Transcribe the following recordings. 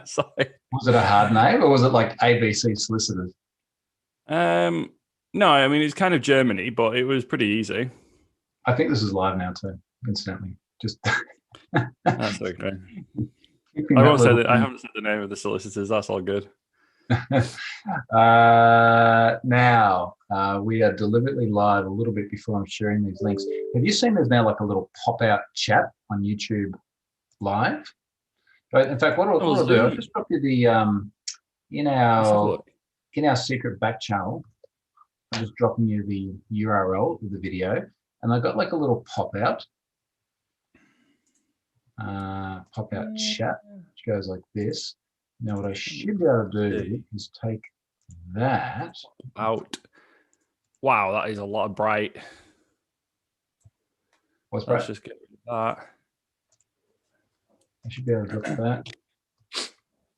Sorry. Was it a hard name or was it like ABC Solicitors? No, I mean, it's kind of Germany, but it was pretty easy. I think this is live now too, incidentally. Just That's okay. keeping I that won't say little that. I haven't said the name of the solicitors. That's all good. now, we are deliberately live a little bit before I'm sharing these links. Have you seen there's now like a little pop-out chat on YouTube Live? But in fact, what I'll do, I'll just drop you the in our secret back channel. I'm just dropping you the URL of the video, and I've got like a little pop-out chat, which goes like this. Now, what I should be able to do is take that out. Wow, that is a lot of bright. What's bright? Let's just get rid of that. I should be able to drop that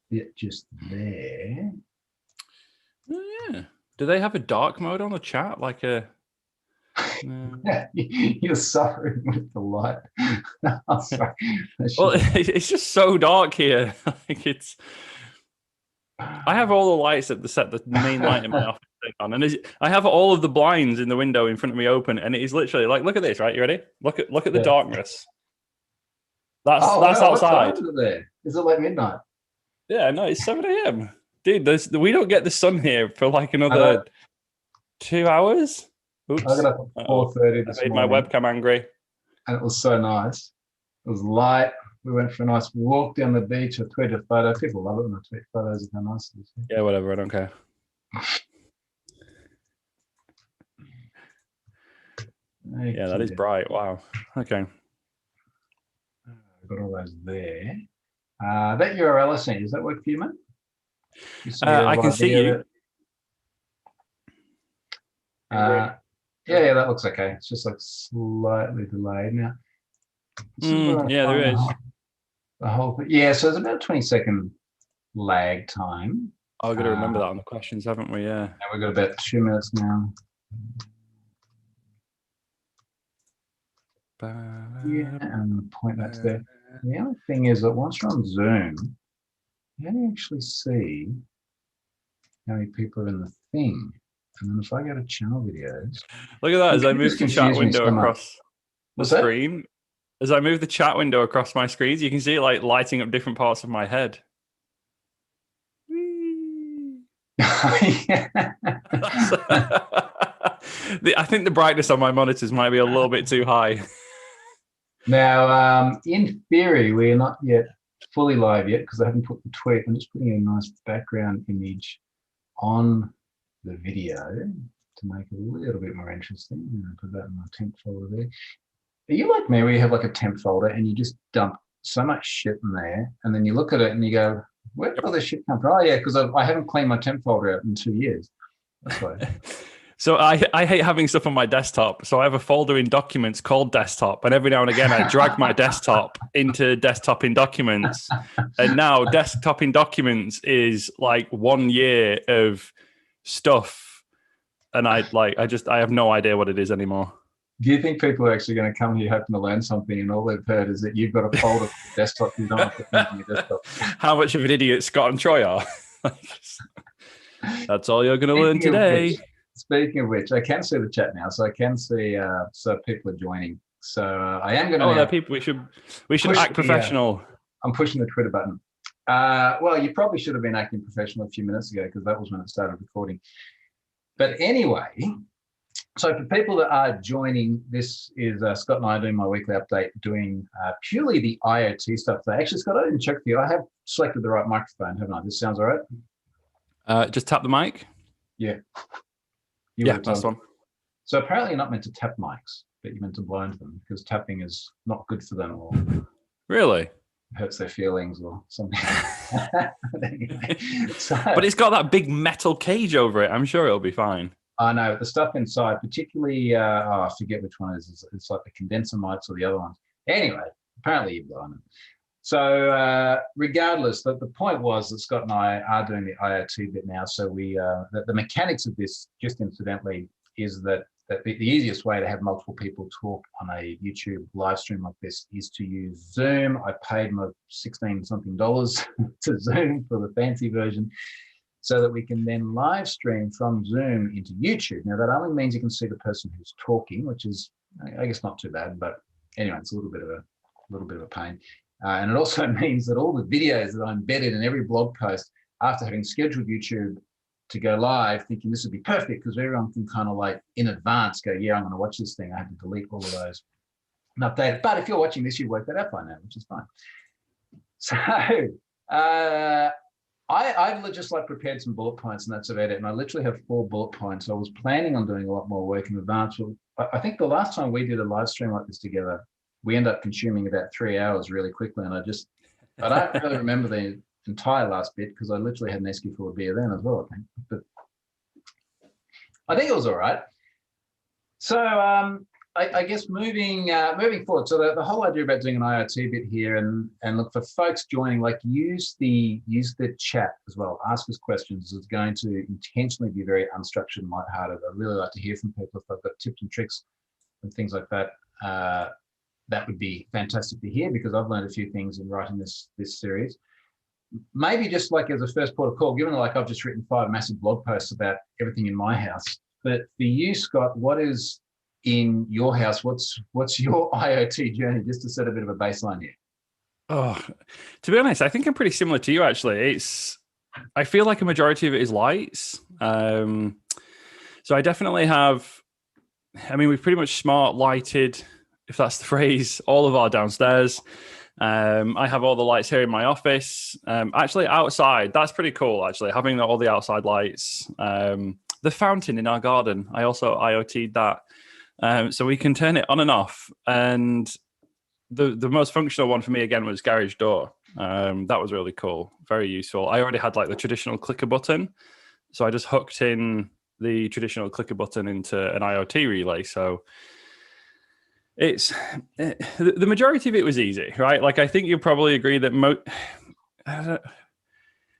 bit just there. Oh, yeah. Do they have a dark mode on the chat? Like a. You're suffering with the light. Oh, sorry. Well, it's just so dark here. Like it's. I have all the lights at the main light in my office on, and I have all of the blinds in the window in front of me open, and it is literally like, look at this, right? You ready? Look at the darkness. That's outside. What time is it there? Is it like midnight? Yeah, no, it's 7 a.m. Dude, we don't get the sun here for like another 2 hours. Oops. I got up at 4:30 this morning. I made my webcam angry. And it was so nice. It was light. We went for a nice walk down the beach. I tweeted a photo. People love it when I tweet photos of how nice it is. Yeah, whatever. I don't care. Yeah, that is bright. Wow. Okay. I've got all those there. That URL I sent, does that work for you, mate? I can see you. Yeah, that looks okay. It's just like slightly delayed now. Yeah, there is. The whole thing. Yeah, so there's about a 20-second lag time. I've got to remember that on the questions, haven't we? Yeah. And we've got about 2 minutes now. Yeah, and point that to there. The other thing is that once you're on Zoom, you can actually see how many people are in the thing. And then if I go to channel videos, look at that as I move the chat window across the screen. As I move the chat window across my screens, you can see it like lighting up different parts of my head. I think the brightness on my monitors might be a little bit too high. Now, in theory, we're not yet fully live yet because I haven't put the tweet. I'm just putting a nice background image on the video to make it a little bit more interesting. Put that in my temp folder there. Are you like me where you have like a temp folder and you just dump so much shit in there and then you look at it and you go, where did all this shit come from? Oh, yeah, because I haven't cleaned my temp folder out in 2 years. That's why. So I hate having stuff on my desktop. So I have a folder in documents called desktop. And every now and again, I drag my desktop into desktop in documents. And now desktop in documents is like 1 year of stuff. And I have no idea what it is anymore. Do you think people are actually going to come here hoping to learn something and all they've heard is that you've got a folder for your desktop, you don't have to think on your desktop? How much of an idiot Scott and Troy are. That's all you're going to learn today. Speaking of which, I can see the chat now, so I can see so people are joining. So I am going to. Oh, there are people. We should act professional. I'm pushing the Twitter button. Well, you probably should have been acting professional a few minutes ago because that was when it started recording. But anyway, so for people that are joining, this is Scott and I doing my weekly update, doing purely the IoT stuff. So actually, Scott, I didn't check for you. I have selected the right microphone, haven't I? This sounds all right. Just tap the mic. Yeah. That's one. So apparently you're not meant to tap mics, but you're meant to blow into them because tapping is not good for them or really hurts their feelings or something. But it's got that big metal cage over it. I'm sure it'll be fine. I know the stuff inside, particularly I forget which one it is. It's like the condenser mics or the other ones. Anyway, apparently you're blowing them. So regardless, the point was that Scott and I are doing the IoT bit now. So we the mechanics of this, just incidentally, is that that the easiest way to have multiple people talk on a YouTube live stream like this is to use Zoom. I paid my $16 something to Zoom for the fancy version, so that we can then live stream from Zoom into YouTube. Now that only means you can see the person who's talking, which is, I guess, not too bad, but anyway, it's a little bit of a pain. And it also means that all the videos that I embedded in every blog post, after having scheduled YouTube to go live, thinking this would be perfect because everyone can kind of like in advance go, yeah, I'm going to watch this thing. I had to delete all of those and update it. But if you're watching this, you work that out by now, which is fine. So I've just like prepared some bullet points, and that's about it. And I literally have 4 bullet points. I was planning on doing a lot more work in advance. I think the last time we did a live stream like this together, we ended up consuming about 3 hours really quickly. And I don't really remember the entire last bit because I literally had an esky full of beer then as well, I think. But I think it was all right. So I guess moving forward. So the whole idea about doing an IoT bit here, and look for folks joining, like use the chat as well. Ask us questions. It's going to intentionally be very unstructured and lighthearted. I'd really like to hear from people if they've got tips and tricks and things like that. That would be fantastic to hear because I've learned a few things in writing this series. Maybe just like as a first port of call, given like I've just written 5 massive blog posts about everything in my house, but for you, Scott, what is in your house? What's your IoT journey, just to set a bit of a baseline here? Oh, to be honest, I think I'm pretty similar to you, actually. I feel like a majority of it is lights. So I definitely have, we've pretty much smart lighted, if that's the phrase, all of our downstairs. I have all the lights here in my office. Actually, outside, that's pretty cool, actually, having all the outside lights. The fountain in our garden, I also IoT'd that. So we can turn it on and off. And the most functional one for me, again, was garage door. That was really cool, very useful. I already had like the traditional clicker button. So I just hooked in the traditional clicker button into an IoT relay. So it's the majority of it was easy, right? Like I think you'll probably agree that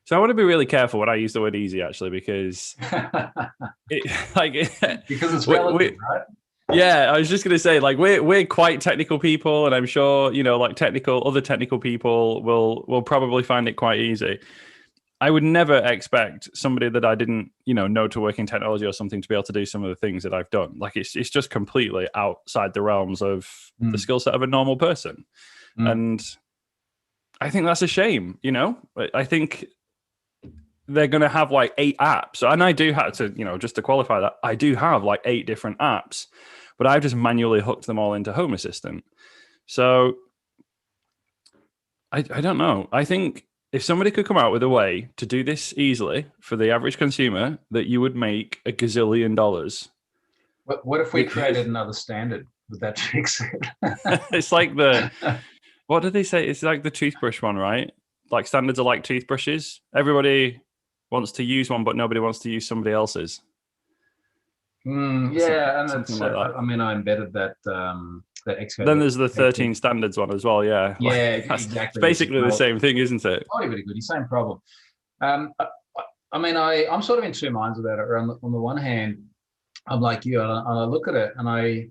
so I want to be really careful when I use the word easy, actually, because because it's relative, right? Yeah, I was just going to say, like, we're quite technical people, and I'm sure, like other technical people will probably find it quite easy. I would never expect somebody that I didn't, know to work in technology or something to be able to do some of the things that I've done. Like it's just completely outside the realms of the skill set of a normal person. And I think that's a shame, I think they're going to have like 8 apps. And I do have to, just to qualify that, I do have like 8 different apps, but I've just manually hooked them all into Home Assistant. So I don't know. I think if somebody could come out with a way to do this easily for the average consumer, that you would make $1 gazillion. What if we created another standard? Would that fix it? It's like what did they say? It's like the toothbrush one, right? Like standards are like toothbrushes. Everybody wants to use one, but nobody wants to use somebody else's. Yeah, and something like that. I embedded that. Then there's the 13 standards one as well. Yeah, yeah, exactly. It's basically the same thing, isn't it? Pretty good. Same problem. I'm sort of in 2 minds about it. On the one hand, I'm like you, and I look at it, and my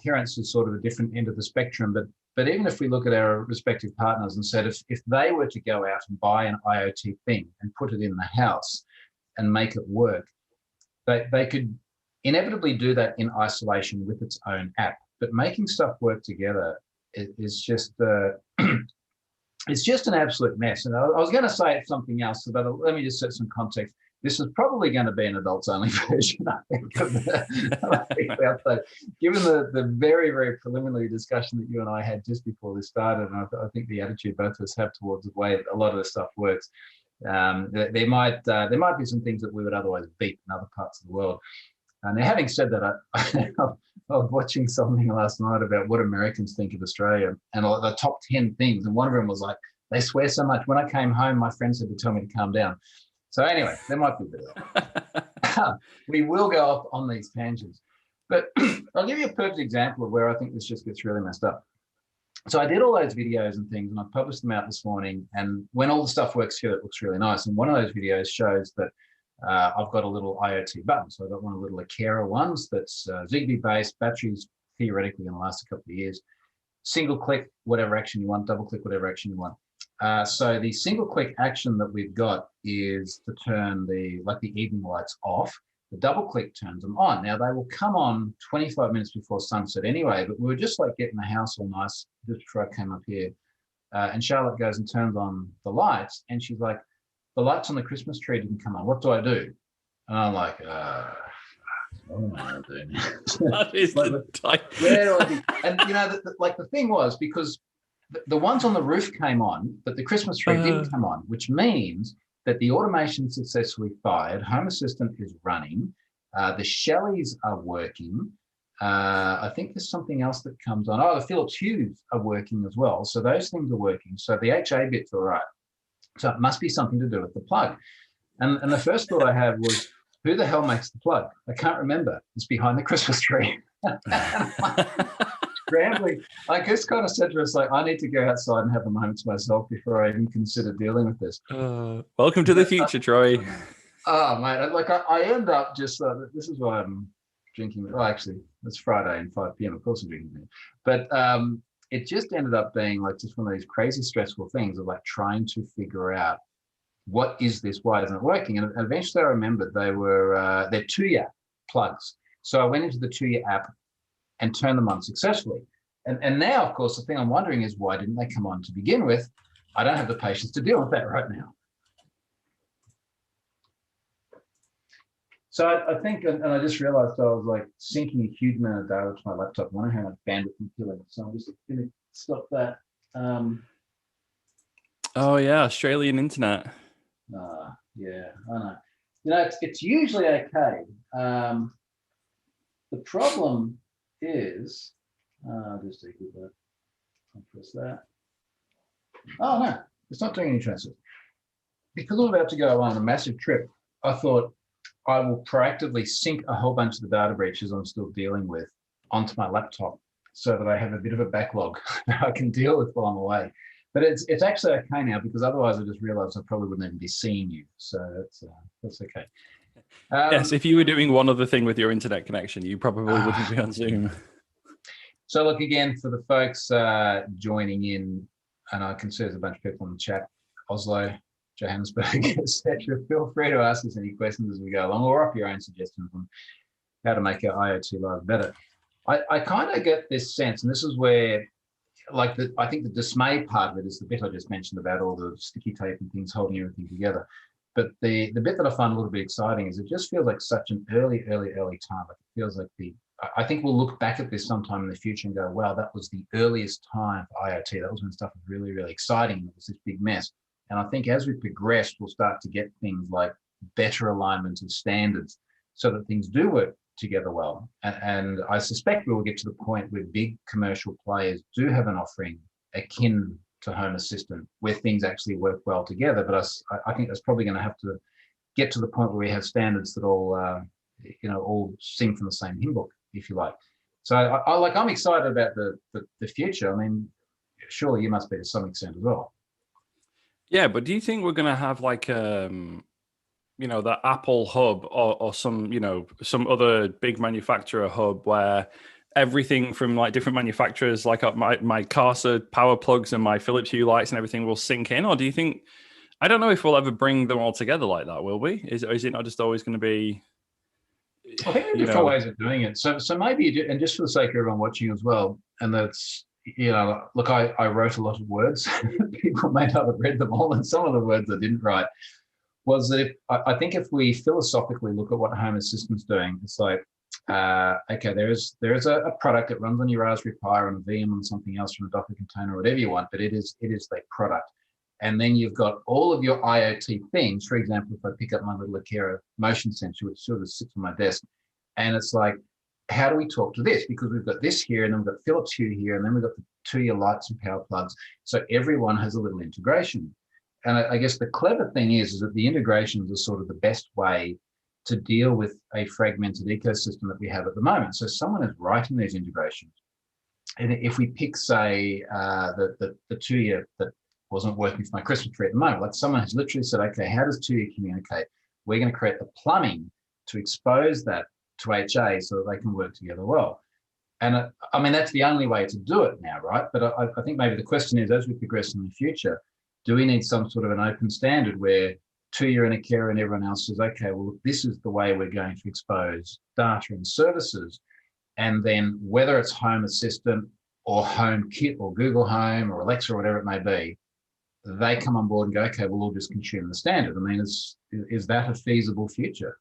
parents are sort of a different end of the spectrum, but even if we look at our respective partners and said if they were to go out and buy an IoT thing and put it in the house and make it work, they could inevitably do that in isolation with its own app. But making stuff work together is just it's just an absolute mess. And I was going to say something else, but let me just set some context. This is probably going to be an adults-only version, I think. Given the very, very preliminary discussion that you and I had just before this started, and I think the attitude both of us have towards the way a lot of the stuff works, there might be some things that we would otherwise beat in other parts of the world. Now, having said that, I was watching something last night about what Americans think of Australia and the top 10 things, and one of them was like, they swear so much. When I came home, my friends had to tell me to calm down. So anyway, there might be a bit of that. We will go off on these tangents. But I'll give you a perfect example of where I think this just gets really messed up. So I did all those videos and things, and I published them out this morning. And when all the stuff works together, it looks really nice. And one of those videos shows that I've got a little IoT button. So I've got one of the little Akera ones that's Zigbee based, batteries theoretically going to last a couple of years. Single click, whatever action you want, double click, whatever action you want. So the single click action that we've got is to turn the evening lights off. The double click turns them on. Now they will come on 25 minutes before sunset anyway, but we were just like getting the house all nice just before I came up here. And Charlotte goes and turns on the lights, and she's like, the lights on the Christmas tree didn't come on. What do I do? And I'm like, what am I going to do now? That is the type. Where do I be? And you know, the thing was, because the ones on the roof came on, but the Christmas tree didn't come on, which means that the automation successfully fired. Home Assistant is running. The Shelleys are working. I think there's something else that comes on. Oh, the Philips Hues are working as well. So those things are working. So the HA bit's all right. So it must be something to do with the plug. And the first thought I had was, who the hell makes the plug? I can't remember. It's behind the Christmas tree. Scrambling. I just kind of said to us, like, I need to go outside and have a moment to myself before I even consider dealing with this. Welcome to the future, Troy. Oh, mate, like I end up just, this is why I'm drinking. Well, actually, it's Friday and 5 p.m. Of course I'm drinking beer. But it just ended up being like just one of these crazy stressful things of like trying to figure out, what is this? Why isn't it working? And eventually I remembered they're two-year plugs. So I went into the two-year app and turned them on successfully. And now, of course, the thing I'm wondering is, why didn't they come on to begin with? I don't have the patience to deal with that right now. So I think, and I just realized I was like syncing a huge amount of data to my laptop. I wonder how much bandwidth I'm killing. So I'm just going to stop that. Oh yeah, Australian internet. Yeah, I know. You know, it's usually okay. The problem is, I'll just equal that. I'll press that. Oh no, it's not doing any transfers. Because I'm about to go on a massive trip, I thought I will proactively sync a whole bunch of the data breaches I'm still dealing with onto my laptop, so that I have a bit of a backlog that I can deal with while I'm away. But it's actually okay now, because otherwise I just realized I probably wouldn't even be seeing you. So that's okay. Yes, if you were doing one other thing with your internet connection, you probably wouldn't be on Zoom. So look, again, for the folks joining in, and I can see there's a bunch of people in the chat, Oslo, Johannesburg, etc. Feel free to ask us any questions as we go along, or up your own suggestions on how to make our IoT lives better. I kind of get this sense, and this is where, like, I think the dismay part of it is the bit I just mentioned about all the sticky tape and things holding everything together. But the bit that I find a little bit exciting is it just feels like such an early time. Like, it feels like I think we'll look back at this sometime in the future and go, wow, that was the earliest time for IoT. That was when stuff was really, really exciting. It was this big mess. And I think as we progress, we'll start to get things like better alignment of standards so that things do work together well. And I suspect we will get to the point where big commercial players do have an offering akin to Home Assistant, where things actually work well together. But I think that's probably going to have to get to the point where we have standards that all sing from the same hymn book, if you like. So I'm excited about the future. I mean, surely you must be to some extent as well. Yeah, but do you think we're going to have like the Apple hub or some other big manufacturer hub where everything from like different manufacturers, like my Corsa power plugs and my Philips Hue lights and everything will sync in? Or do you think, I don't know if we'll ever bring them all together like that, will we? Is it not just always going to be... I think there are different ways of doing it. So maybe, and just for the sake of everyone watching as well, and that's, look, I wrote a lot of words. People may not have read them all, and some of the words I didn't write was that I think if we philosophically look at what Home Assistant's doing, it's like, okay, there is a product that runs on your Raspberry Pi or on a VM on something else from a Docker container or whatever you want, but it is that product. And then you've got all of your IoT things. For example, if I pick up my little Akera motion sensor, which sort of sits on my desk, and it's like, how do we talk to this? Because we've got this here, and then we've got Philips Hue here, and then we've got the two-year lights and power plugs. So everyone has a little integration. And I guess the clever thing is that the integrations are sort of the best way to deal with a fragmented ecosystem that we have at the moment. So someone is writing these integrations. And if we pick, say, the two-year that wasn't working for my Christmas tree at the moment, like someone has literally said, okay, how does two-year communicate We're going to create the plumbing to expose that to HA so that they can work together well. And I mean, that's the only way to do it now, right? But I think maybe the question is, as we progress in the future, do we need some sort of an open standard where you're in a care and everyone else says, okay, well, this is the way we're going to expose data and services. And then whether it's Home Assistant or HomeKit or Google Home or Alexa or whatever it may be, they come on board and go, okay, we'll all just consume the standard. I mean, is that a feasible future?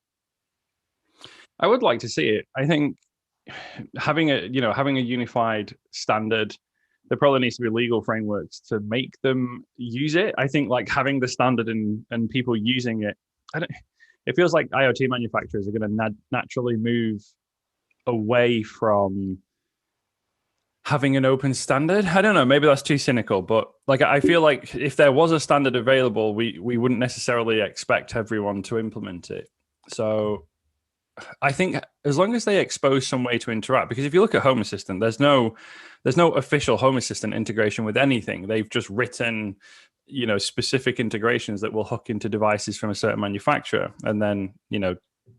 I would like to see it. I think having a unified standard, there probably needs to be legal frameworks to make them use it. I think like having the standard and people using it, it feels like IoT manufacturers are going to naturally move away from having an open standard. I don't know, maybe that's too cynical, but like I feel like if there was a standard available, we wouldn't necessarily expect everyone to implement it. So I think as long as they expose some way to interact, because if you look at Home Assistant, there's no official Home Assistant integration with anything. They've just written, specific integrations that will hook into devices from a certain manufacturer, and then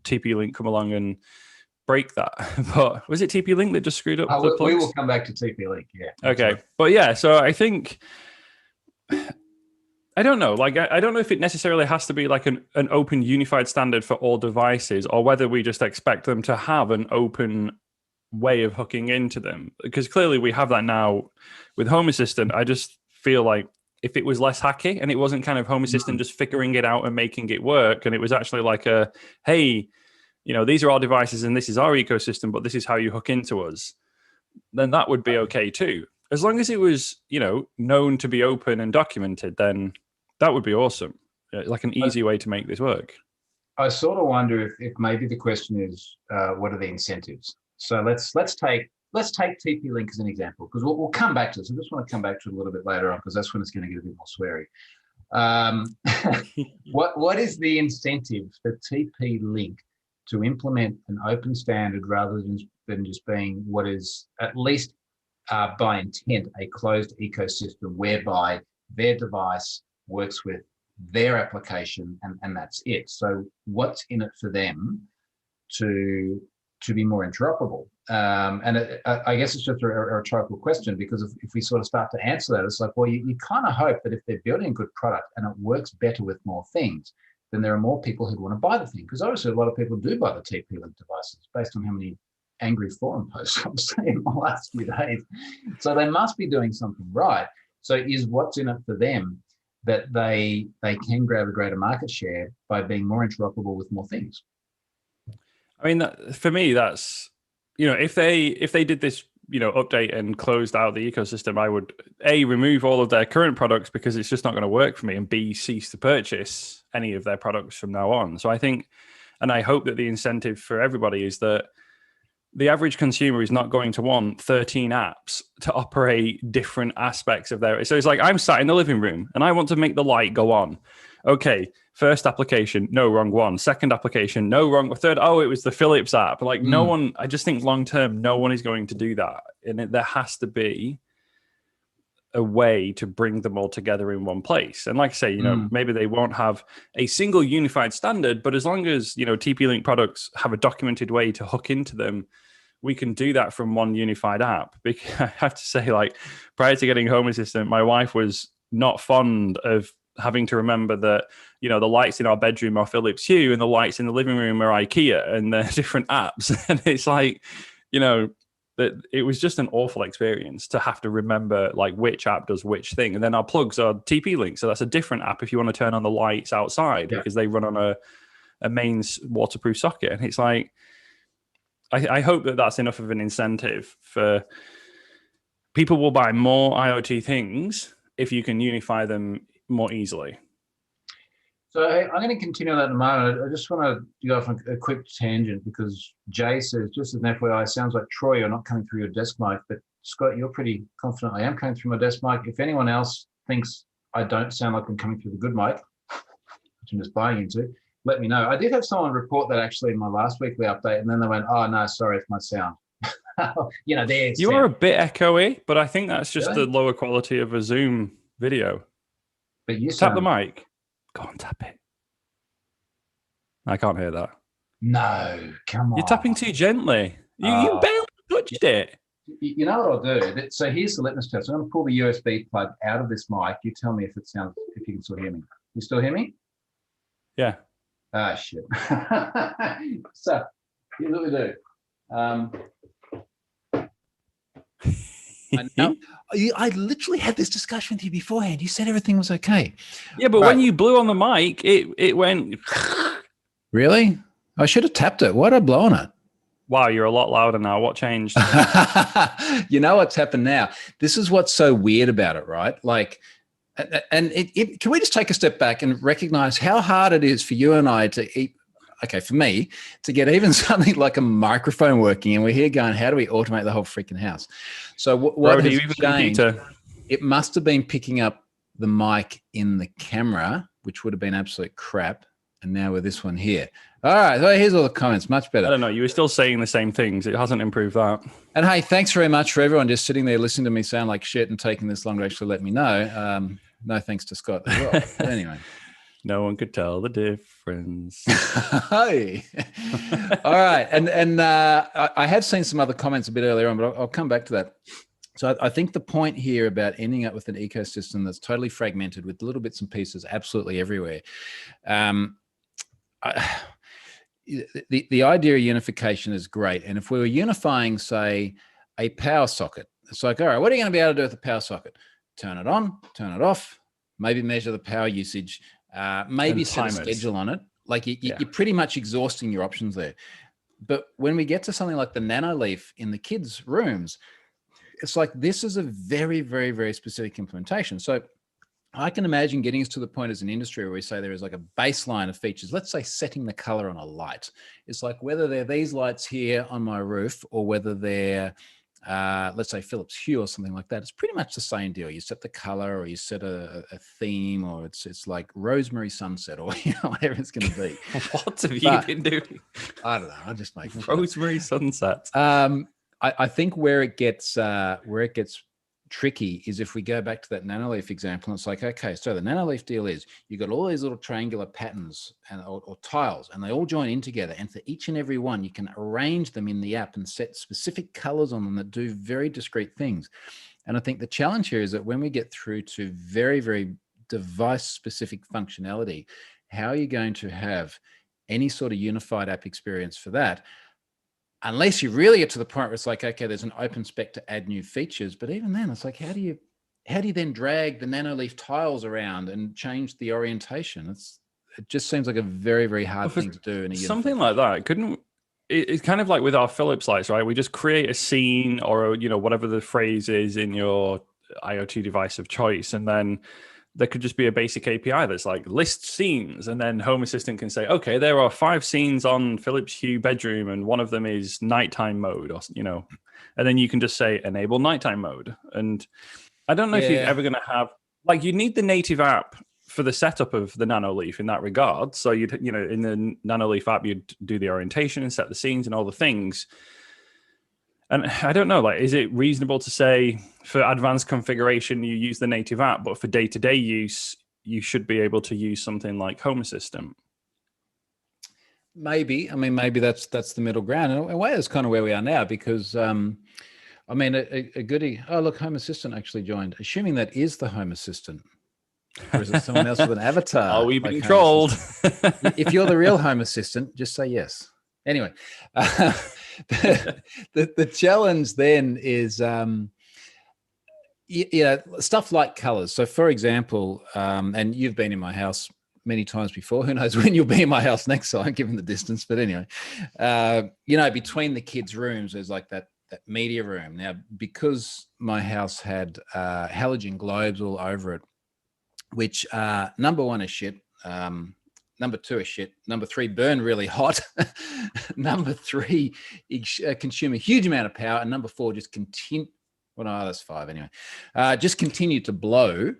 TP-Link come along and break that. But was it TP-Link that just screwed up the plugs? We will come back to TP-Link, yeah. Okay, right. But yeah, so I think I don't know. Like, I don't know if it necessarily has to be like an open unified standard for all devices, or whether we just expect them to have an open way of hooking into them. Because clearly we have that now with Home Assistant. I just feel like if it was less hacky and it wasn't kind of Home Assistant just figuring it out and making it work, and it was actually like hey, these are our devices and this is our ecosystem, but this is how you hook into us, then that would be okay too. As long as it was, known to be open and documented, then that would be awesome. Like an easy way to make this work. I sort of wonder if maybe the question is, what are the incentives? So let's take TP-Link as an example, because we'll come back to this. I just want to come back to it a little bit later on, because that's when it's going to get a bit more sweary. What is the incentive for TP-Link to implement an open standard rather than just being what is at least by intent a closed ecosystem whereby their device works with their application and that's it? So what's in it for them to be more interoperable? I guess it's just a rhetorical question, because if we sort of start to answer that, it's like, well, you kind of hope that if they're building a good product and it works better with more things, then there are more people who want to buy the thing. Because obviously a lot of people do buy the TP-Link devices based on how many angry forum posts I've seen in the last few days. So they must be doing something right. So is what's in it for them that they can grab a greater market share by being more interoperable with more things? I mean, for me, that's, if they did this, update and closed out the ecosystem, I would A, remove all of their current products because it's just not going to work for me, and B, cease to purchase any of their products from now on. So I think, and I hope that the incentive for everybody is that the average consumer is not going to want 13 apps to operate different aspects of their. So it's like, I'm sat in the living room and I want to make the light go on. Okay, first application, no, wrong one. Second application, no, wrong. Third, oh, it was the Philips app. Like no one, I just think long term, no one is going to do that. And there has to be a way to bring them all together in one place. And like I say, maybe they won't have a single unified standard, but as long as, TP-Link products have a documented way to hook into them, we can do that from one unified app. Because I have to say, like, prior to getting Home Assistant, my wife was not fond of having to remember that, the lights in our bedroom are Philips Hue and the lights in the living room are IKEA, and they're different apps. And it's like, that it was just an awful experience to have to remember like which app does which thing. And then our plugs are TP-Link. So that's a different app if you want to turn on the lights outside, because they run on a mains waterproof socket. And it's like, I hope that that's enough of an incentive for people will buy more IoT things if you can unify them more easily. So I'm going to continue on that in a moment. I just want to go off on a quick tangent, because Jay says, just as an FYI, sounds like Troy, you're not coming through your desk mic, but Scott, you're pretty confident I am coming through my desk mic. If anyone else thinks I don't sound like I'm coming through the good mic, which I'm just buying into, let me know. I did have someone report that actually in my last weekly update, and then they went, oh, no, sorry, it's my sound. You are a bit echoey, but I think that's just the lower quality of a Zoom video. But you tap the mic. Go on, tap it. I can't hear that. No, come on. You're tapping too gently. You barely touched it. You know what I'll do? So here's the litmus test. I'm going to pull the USB plug out of this mic. You tell me if it sounds, if you can still hear me. You still hear me? Yeah. Ah, shit. So here's what we do. I literally had this discussion with you beforehand. You said everything was okay. Yeah, but when you blew on the mic, it went. Really? I should have tapped it. Why'd I blow on it? Wow, you're a lot louder now. What changed? You know what's happened now? This is what's so weird about it, right? Like, and can we just take a step back and recognize how hard it is for you and I to for me, to get even something like a microphone working, and we're here going, how do we automate the whole freaking house? So what has changed? It must have been picking up the mic in the camera, which would have been absolute crap. And now with this one here. All right, so here's all the comments. Much better. I don't know. You were still saying the same things. It hasn't improved that. And hey, thanks very much for everyone just sitting there listening to me sound like shit and taking this long to actually let me know. No thanks to Scott as well. But anyway. No one could tell the difference. Hey. All right. And I have seen some other comments a bit earlier on, but I'll come back to that. So I think the point here about ending up with an ecosystem that's totally fragmented with little bits and pieces absolutely everywhere. The idea of unification is great. And if we were unifying, say, a power socket, it's like, all right, what are you going to be able to do with the power socket? Turn it on, turn it off, maybe measure the power usage, maybe set a schedule on it. Like you're pretty much exhausting your options there. But when we get to something like the NanoLeaf in the kids' rooms, it's like this is a very, very, very specific implementation. So I can imagine getting us to the point as an industry where we say there is like a baseline of features. Let's say setting the color on a light. It's like whether they're these lights here on my roof or whether they're, let's say Philips Hue or something like that. It's pretty much the same deal. You set the color or you set a theme, or it's like Rosemary Sunset or whatever it's going to be. What have you been doing? I don't know. I just make Rosemary Sunset. I think where it gets tricky is if we go back to that NanoLeaf example, and it's like, okay, so the NanoLeaf deal is you got all these little triangular patterns or tiles, and they all join in together. And for each and every one, you can arrange them in the app and set specific colors on them that do very discrete things. And I think the challenge here is that when we get through to very, very device-specific functionality, how are you going to have any sort of unified app experience for that? Unless you really get to the point where it's like, okay, there's an open spec to add new features. But even then, it's like, how do you then drag the NanoLeaf tiles around and change the orientation? It just seems like a very, very hard thing to do. Something like that. It's kind of like with our Philips lights, right? We just create a scene or, whatever the phrase is in your IoT device of choice. And then there could just be a basic API that's like list scenes, and then Home Assistant can say, okay, there are 5 scenes on Philips Hue bedroom, and one of them is nighttime mode, or and then you can just say enable nighttime mode. And I don't know if you're ever going to have, like, you need the native app for the setup of the NanoLeaf in that regard. So in the NanoLeaf app, you'd do the orientation and set the scenes and all the things. And I don't know, like, is it reasonable to say for advanced configuration, you use the native app, but for day-to-day use, you should be able to use something like Home Assistant? Maybe. I mean, maybe that's the middle ground. In a way, that's kind of where we are now, because, I mean, a goodie, oh, look, Home Assistant actually joined, assuming that is the Home Assistant. Or is it someone else with an avatar? Are we being trolled? If you're the real Home Assistant, just say yes. Anyway, the challenge then is, stuff like colors. So, for example, and you've been in my house many times before. Who knows when you'll be in my house next time, given the distance. But anyway, between the kids' rooms, there's like that media room. Now, because my house had halogen globes all over it, which number 1 is shit. Number 2 is shit. Number 3, burn really hot. Number 3, consume a huge amount of power. And number 4, just continue. Well, no, that's 5 anyway. Just continue to blow.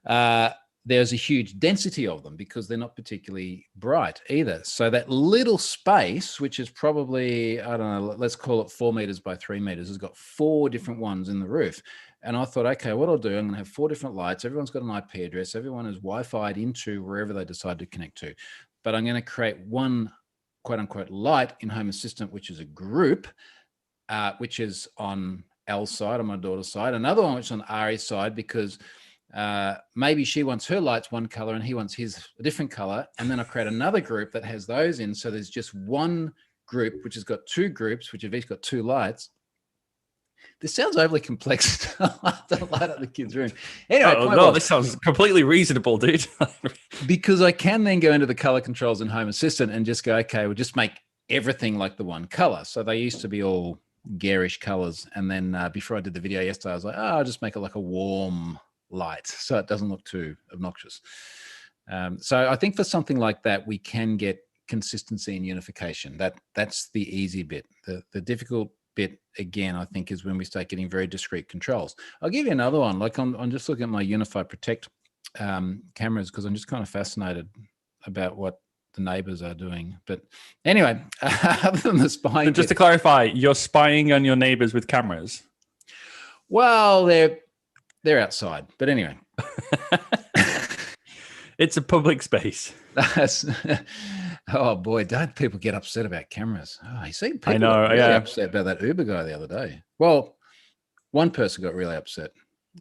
There's a huge density of them because they're not particularly bright either. So that little space, which is probably, I don't know, let's call it 4 meters by 3 meters, has got 4 different ones in the roof. And I thought, okay, what I'll do, I'm going to have 4 different lights. Everyone's got an IP address. Everyone is Wi-Fi'd into wherever they decide to connect to. but I'm going to create one quote unquote light in Home Assistant, which is a group, which is on L's side, on my daughter's side, another one which is on Ari's side, because maybe she wants her lights one color and he wants his a different color. And then I create another group that has those in. So there's just one group, which has got two groups, which have each got two lights. This sounds overly complex to light up the kids' room. Anyway, this sounds completely reasonable, dude. Because I can then go into the color controls in Home Assistant and just go, okay, we'll just make everything like the one color. So they used to be all garish colors. And then before I did the video yesterday, I was like, I'll just make it like a warm light so it doesn't look too obnoxious. So I think for something like that, we can get consistency and unification. That's the easy bit. The difficult bit, again, I think, is when we start getting very discrete controls. I'll give you another one. Like I'm just looking at my Unify Protect cameras because I'm just kind of fascinated about what the neighbors are doing. But anyway, other than the spying, so just to clarify, you're spying on your neighbors with cameras? Well, they're outside, but anyway. It's a public space. Oh boy, don't people get upset about cameras? Oh, you see people really upset about that Uber guy the other day. Well, one person got really upset.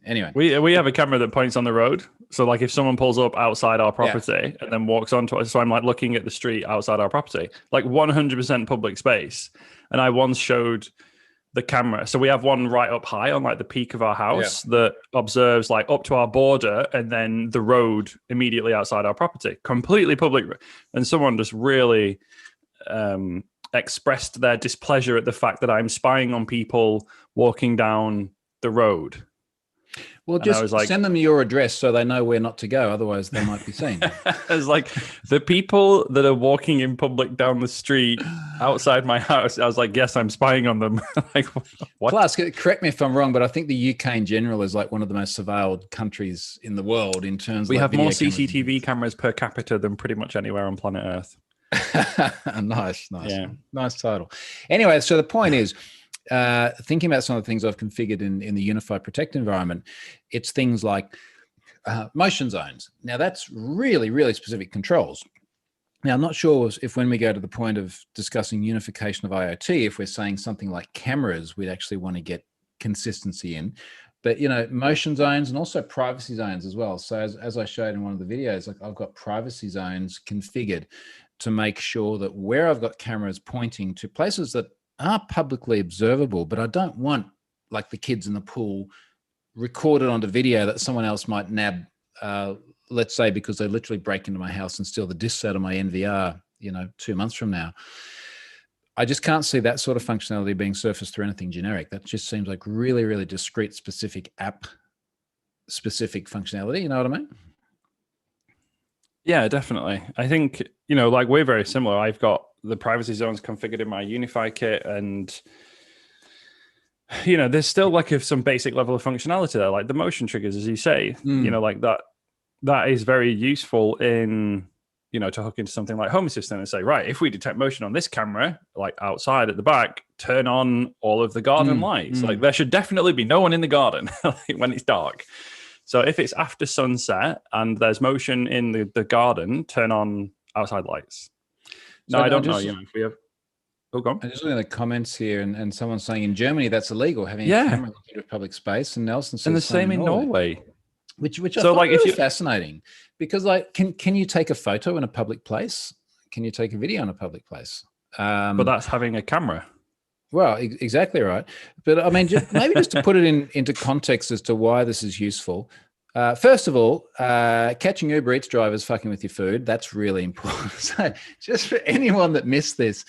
Anyway. We have a camera that points on the road. So like if someone pulls up outside our property and then walks onto us, so I'm like looking at the street outside our property, like 100% public space. And I once showed the camera. So we have one right up high on like the peak of our house that observes like up to our border and then the road immediately outside our property, completely public. And someone just really expressed their displeasure at the fact that I'm spying on people walking down the road. Well, just send them your address so they know where not to go. Otherwise, they might be seen. It's like the people that are walking in public down the street outside my house. I was like, yes, I'm spying on them. Like, what? Plus, correct me if I'm wrong, but I think the UK in general is like one of the most surveilled countries in the world in terms of we have more CCTV cameras per capita than pretty much anywhere on planet Earth. Nice. Yeah. Nice title. Anyway, so the point is, thinking about some of the things I've configured in the Unified Protect environment, it's things like motion zones. Now, that's really, really specific controls. Now, I'm not sure if when we go to the point of discussing unification of IoT, if we're saying something like cameras, we'd actually want to get consistency in. But, motion zones and also privacy zones as well. So as I showed in one of the videos, like I've got privacy zones configured to make sure that where I've got cameras pointing to places that are publicly observable, but I don't want like the kids in the pool recorded onto video that someone else might nab, let's say, because they literally break into my house and steal the discs out of my NVR, 2 months from now. I just can't see that sort of functionality being surfaced through anything generic. That just seems like really, really discrete, specific app specific functionality. You know what I mean? Yeah, definitely. I think, like we're very similar. I've got the privacy zones configured in my Unify kit, and there's still like some basic level of functionality there, like the motion triggers, as you say. Like that is very useful in to hook into something like Home Assistant and say, right, if we detect motion on this camera, like outside at the back, turn on all of the garden lights. Like there should definitely be no one in the garden when it's dark. So if it's after sunset and there's motion in the garden, turn on outside lights. No, I don't know. If we have. Oh, go on. I'm just looking at the comments here, and someone's saying in Germany that's illegal, having a camera into public space, and Nelson says and the same in Norway. Which I find really fascinating, because like, can you take a photo in a public place? Can you take a video in a public place? But that's having a camera. Well, exactly right. But I mean, maybe just to put it into context as to why this is useful. First of all, catching Uber Eats drivers fucking with your food, that's really important. So just for anyone that missed this,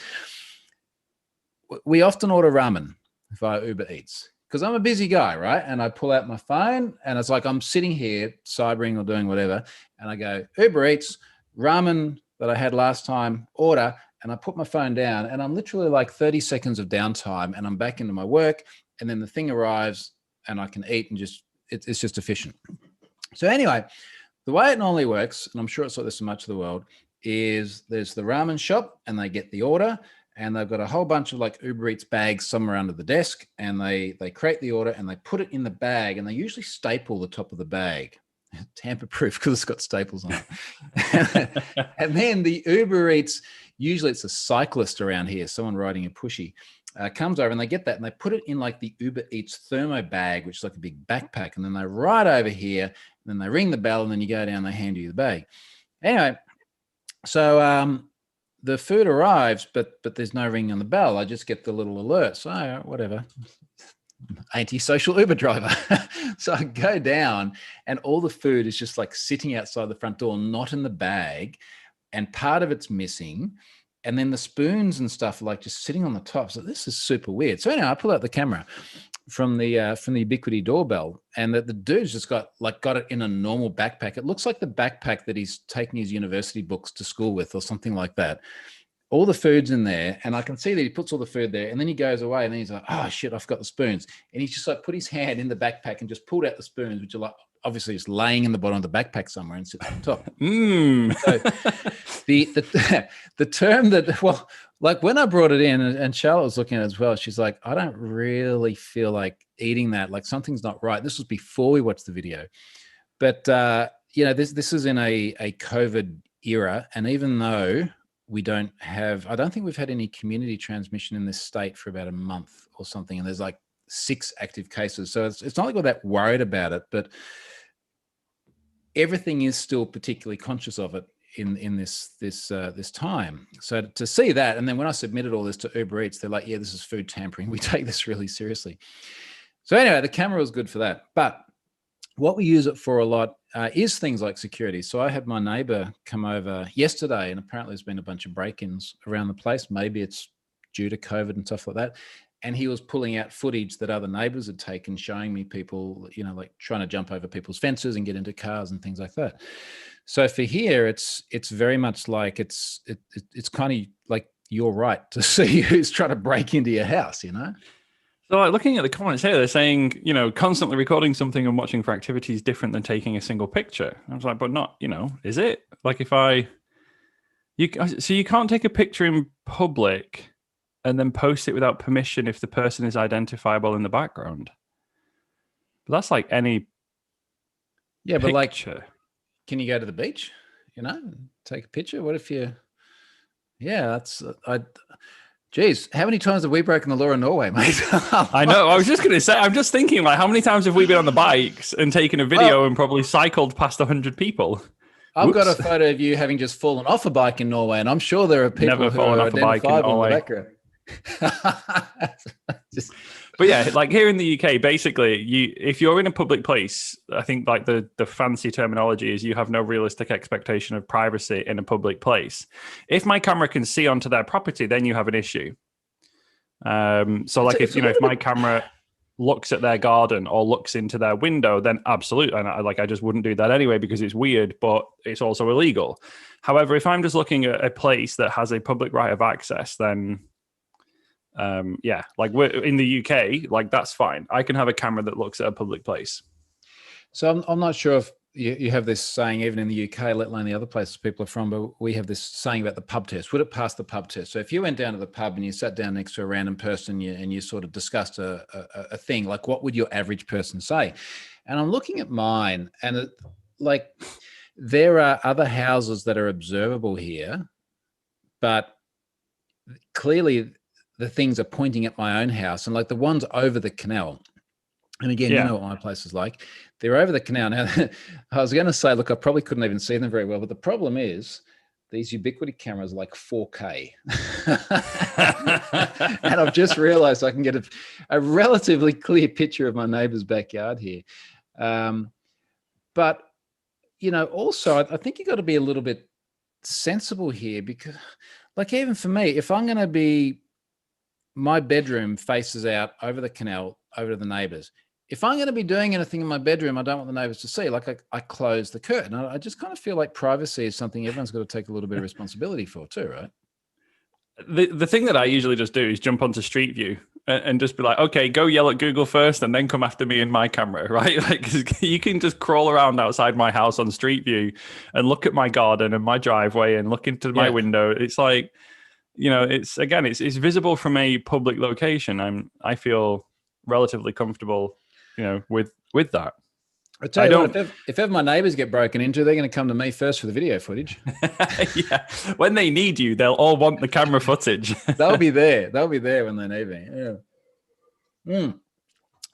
we often order ramen via Uber Eats because I'm a busy guy, right? And I pull out my phone and it's like I'm sitting here cybering or doing whatever, and I go, Uber Eats, ramen that I had last time, order, and I put my phone down, and I'm literally like 30 seconds of downtime, and I'm back into my work, and then the thing arrives and I can eat, and it's just efficient. So anyway, the way it normally works, and I'm sure it's like this in much of the world, is there's the ramen shop and they get the order, and they've got a whole bunch of like Uber Eats bags somewhere under the desk, and they create the order and they put it in the bag, and they usually staple the top of the bag. tamper-proof because it's got staples on it. And then the Uber Eats, usually it's a cyclist around here, someone riding a pushy, comes over and they get that and they put it in like the Uber Eats thermo bag, which is like a big backpack. And then they ride over here and then they ring the bell and then you go down, they hand you the bag. Anyway, so the food arrives, but there's no ring on the bell. I just get the little alert. So whatever. Antisocial Uber driver. So I go down and all the food is just like sitting outside the front door, not in the bag, and part of it's missing. And then the spoons and stuff are like just sitting on the top. So this is super weird. So anyway, I pull out the camera from the Ubiquiti doorbell, and the dude's just got it in a normal backpack. It looks like the backpack that he's taking his university books to school with or something like that. All the food's in there, and I can see that he puts all the food there, and then he goes away, and then he's like, oh shit, I've got the spoons. And he's just like put his hand in the backpack and just pulled out the spoons, which are like obviously just laying in the bottom of the backpack somewhere and sits on top. So the term that, well, like when I brought it in and Charlotte was looking at it as well, she's like, I don't really feel like eating that. Like something's not right. This was before we watched the video. But, this is in a COVID era. And even though I don't think we've had any community transmission in this state for about a month or something. And there's like 6 active cases. So it's not like we're that worried about it, but everything is still particularly conscious of it in this time. So to see that, and then when I submitted all this to Uber Eats, they're like, yeah, this is food tampering. We take this really seriously. So anyway, the camera was good for that. But what we use it for a lot is things like security. So I had my neighbor come over yesterday, and apparently there's been a bunch of break-ins around the place. Maybe it's due to COVID and stuff like that. And he was pulling out footage that other neighbors had taken, showing me people, like trying to jump over people's fences and get into cars and things like that. So for here, it's very much like it's kind of like you're right to see who's trying to break into your house, So like looking at the comments here, they're saying, constantly recording something and watching for activity is different than taking a single picture. I was like, but not, is it? Like so you can't take a picture in public and then post it without permission if the person is identifiable in the background. But that's like any picture. But like, can you go to the beach, take a picture? What if geez, how many times have we broken the law in Norway, mate? I know. I was just going to say, I'm just thinking, like, how many times have we been on the bikes and taken a video and probably cycled past 100 people? I've got a photo of you having just fallen off a bike in Norway, and I'm sure there are people who are identifiable in the background. But yeah, like here in the UK, basically, if you're in a public place, I think like the fancy terminology is you have no realistic expectation of privacy in a public place. If my camera can see onto their property, then you have an issue. So like if my camera looks at their garden or looks into their window, then absolutely, and I just wouldn't do that anyway because it's weird, but it's also illegal. However, if I'm just looking at a place that has a public right of access, then like we're in the UK, like that's fine. I can have a camera that looks at a public place. So I'm not sure if you have this saying even in the UK, let alone the other places people are from, but we have this saying about the pub test. Would it pass the pub test? So if you went down to the pub and you sat down next to a random person and you sort of discussed a thing, like what would your average person say? And I'm looking at mine, and there are other houses that are observable here, but clearly the things are pointing at my own house, and like the ones over the canal. And again, you know what my place is like. They're over the canal. Now, I was going to say, look, I probably couldn't even see them very well, but the problem is these Ubiquiti cameras are like 4K. And I've just realized I can get a relatively clear picture of my neighbor's backyard here. But, also, I think you've got to be a little bit sensible here, because like even for me, if I'm going to be, my bedroom faces out over the canal, over to the neighbors. If I'm going to be doing anything in my bedroom, I don't want the neighbors to see. Like I close the curtain. I just kind of feel like privacy is something everyone's got to take a little bit of responsibility for too, right? The thing that I usually just do is jump onto Street View and just be like, okay, go yell at Google first and then come after me in my camera, right? Like 'cause you can just crawl around outside my house on Street View and look at my garden and my driveway and look into my window. It's like, it's visible from a public location. I feel relatively comfortable, with that. I tell you what, if ever my neighbors get broken into, they're going to come to me first for the video footage. Yeah, when they need you, they'll all want the camera footage. They'll be there. They'll be there when they need me. Yeah.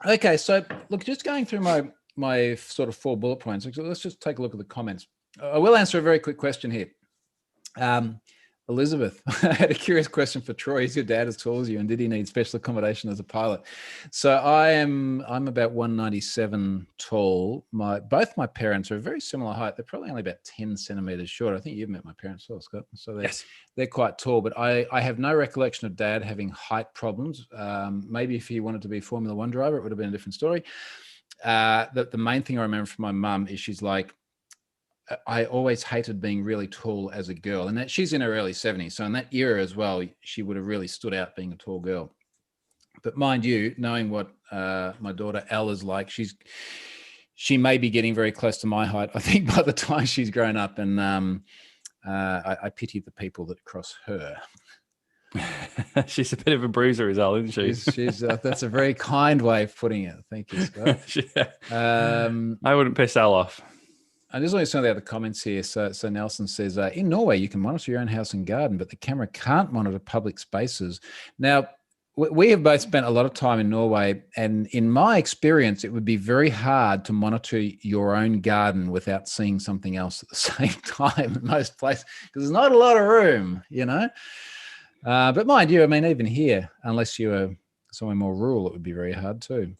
Okay, so look, just going through my sort of 4 bullet points. Let's just take a look at the comments. I will answer a very quick question here. Elizabeth, I had a curious question for Troy. Is your dad as tall as you, and did he need special accommodation as a pilot? So I'm about 197 tall. Both my parents are a very similar height. They're probably only about 10 centimeters short. I think you've met my parents as well, Scott. So they're quite tall, but I have no recollection of Dad having height problems. Maybe if he wanted to be a Formula One driver, it would have been a different story. The main thing I remember from my mum is she's like, I always hated being really tall as a girl, and that she's in her early 70s. So in that era as well, she would have really stood out being a tall girl. But mind you, knowing what my daughter Elle is like, she may be getting very close to my height, I think, by the time she's grown up. And I pity the people that cross her. She's a bit of a bruiser as well, isn't she? She's that's a very kind way of putting it. Thank you, Scott. Yeah. I wouldn't piss Elle off. I just want to some of the other comments here. So Nelson says, in Norway, you can monitor your own house and garden, but the camera can't monitor public spaces. Now, we have both spent a lot of time in Norway, and in my experience, it would be very hard to monitor your own garden without seeing something else at the same time in most places, because there's not a lot of room, you know. But mind you, I mean, even here, unless you are somewhere more rural, it would be very hard too.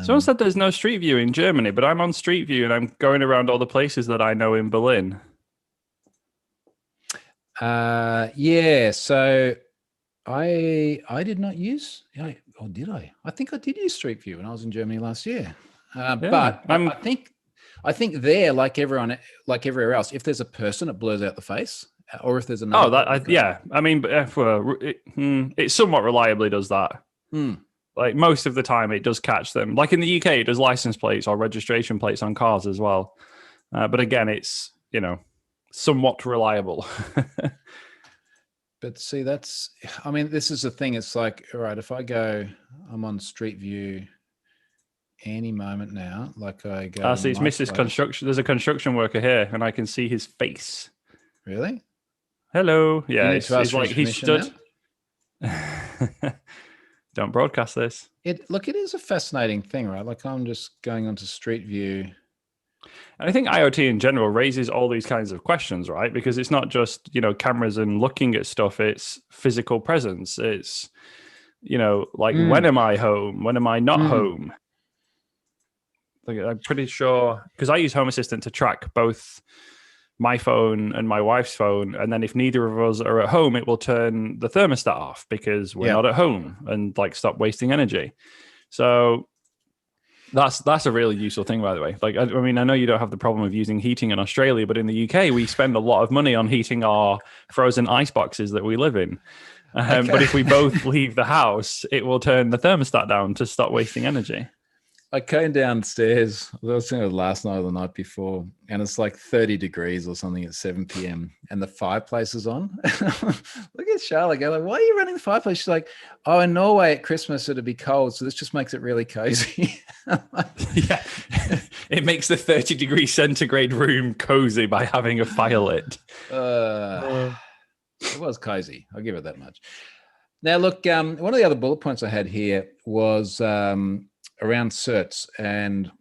Someone said there's no Street View in Germany, but I'm on Street View and I'm going around all the places that I know in Berlin. Yeah, so I did not use, or did I? I think I did use Street View when I was in Germany last year. But I think there, like everywhere else, if there's a person, it blurs out the face, or if there's another. Yeah. I mean, it somewhat reliably does that. Like most of the time, it does catch them. Like in the UK, it does license plates or registration plates on cars as well. But again, it's, somewhat reliable. But see, this is the thing. It's like, all right, if I'm on Street View any moment now, like I go. See, it's Mrs. Construction. There's a construction worker here, and I can see his face. Really? Hello. Yeah, it's like he stood. Don't broadcast this. It is a fascinating thing, right? Like I'm just going onto Street View. And I think IoT in general raises all these kinds of questions, right? Because it's not just, cameras and looking at stuff. It's physical presence. It's, when am I home? When am I not home? Like, I'm pretty sure, because I use Home Assistant to track both my phone and my wife's phone, and then if neither of us are at home, it will turn the thermostat off because we're not at home and stop wasting energy. So that's a really useful thing, by the way. Like, I mean, I know you don't have the problem of using heating in Australia, but in the UK, we spend a lot of money on heating our frozen ice boxes that we live in. But if we both leave the house, it will turn the thermostat down to stop wasting energy. I came downstairs, I was thinking last night or the night before, and it's like 30 degrees or something at 7 p.m. and the fireplace is on. Look at Charlotte go like, why are you running the fireplace? She's like, oh, in Norway at Christmas it'll be cold, so this just makes it really cozy. Yeah, it makes the 30 degree centigrade room cozy by having a fire lit. It was cozy, I'll give it that much. Now look, one of the other bullet points I had here was around certs and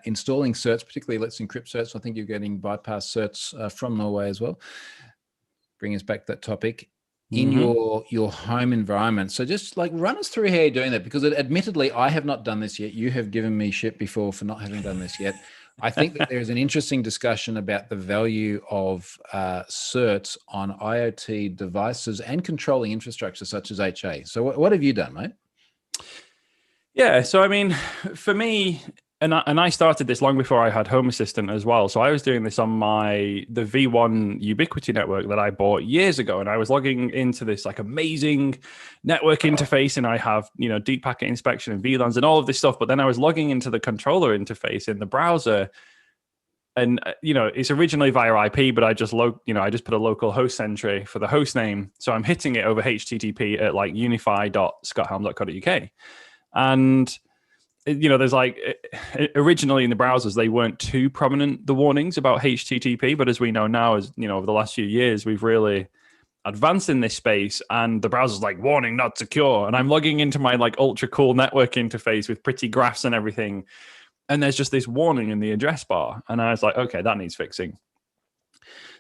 installing certs, particularly Let's Encrypt certs. I think you're getting bypass certs from Norway as well. Bring us back to that topic in your home environment. So just like run us through how you're doing that, because admittedly, I have not done this yet. You have given me shit before for not having done this yet. I think that there's an interesting discussion about the value of certs on IoT devices and controlling infrastructure such as HA. So what have you done, mate? Yeah, so I mean, for me, and I started this long before I had Home Assistant as well. So I was doing this on the V1 Ubiquiti network that I bought years ago, and I was logging into this like amazing network interface, and I have deep packet inspection and VLANs and all of this stuff. But then I was logging into the controller interface in the browser, and it's originally via IP, but I just put a local host entry for the host name, so I'm hitting it over HTTP at like unify.scotthelm.co.uk. And there's like originally in the browsers, they weren't too prominent, the warnings about HTTP. But as we know now, as over the last few years, we've really advanced in this space, and the browser's like, warning, not secure. And I'm logging into my like ultra cool network interface with pretty graphs and everything. And there's just this warning in the address bar. And I was like, okay, that needs fixing.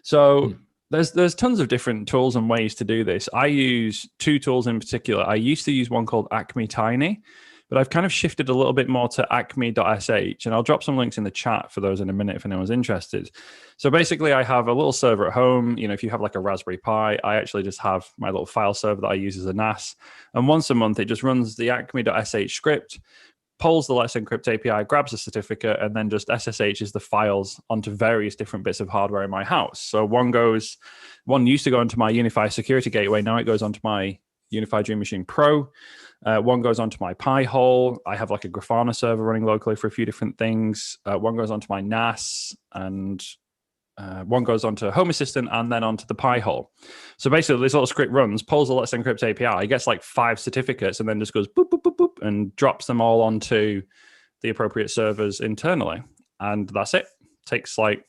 So there's tons of different tools and ways to do this. I use two tools in particular. I used to use one called Acme Tiny, but I've kind of shifted a little bit more to acme.sh, and I'll drop some links in the chat for those in a minute if anyone's interested. So basically, I have a little server at home. If you have like a Raspberry Pi, I actually just have my little file server that I use as a NAS. And once a month, it just runs the acme.sh script, polls the Let's Encrypt API, grabs a certificate, and then just SSHs the files onto various different bits of hardware in my house. So one used to go onto my UniFi security gateway. Now it goes onto my UniFi Dream Machine Pro. One goes onto my Pi-hole. I have like a Grafana server running locally for a few different things. One goes onto my NAS, and one goes onto Home Assistant, and then onto the Pi-hole. So basically, this little script runs, pulls the Let's Encrypt API, gets like 5 certificates, and then just goes boop, boop, boop, boop, and drops them all onto the appropriate servers internally. And that's it. Takes like,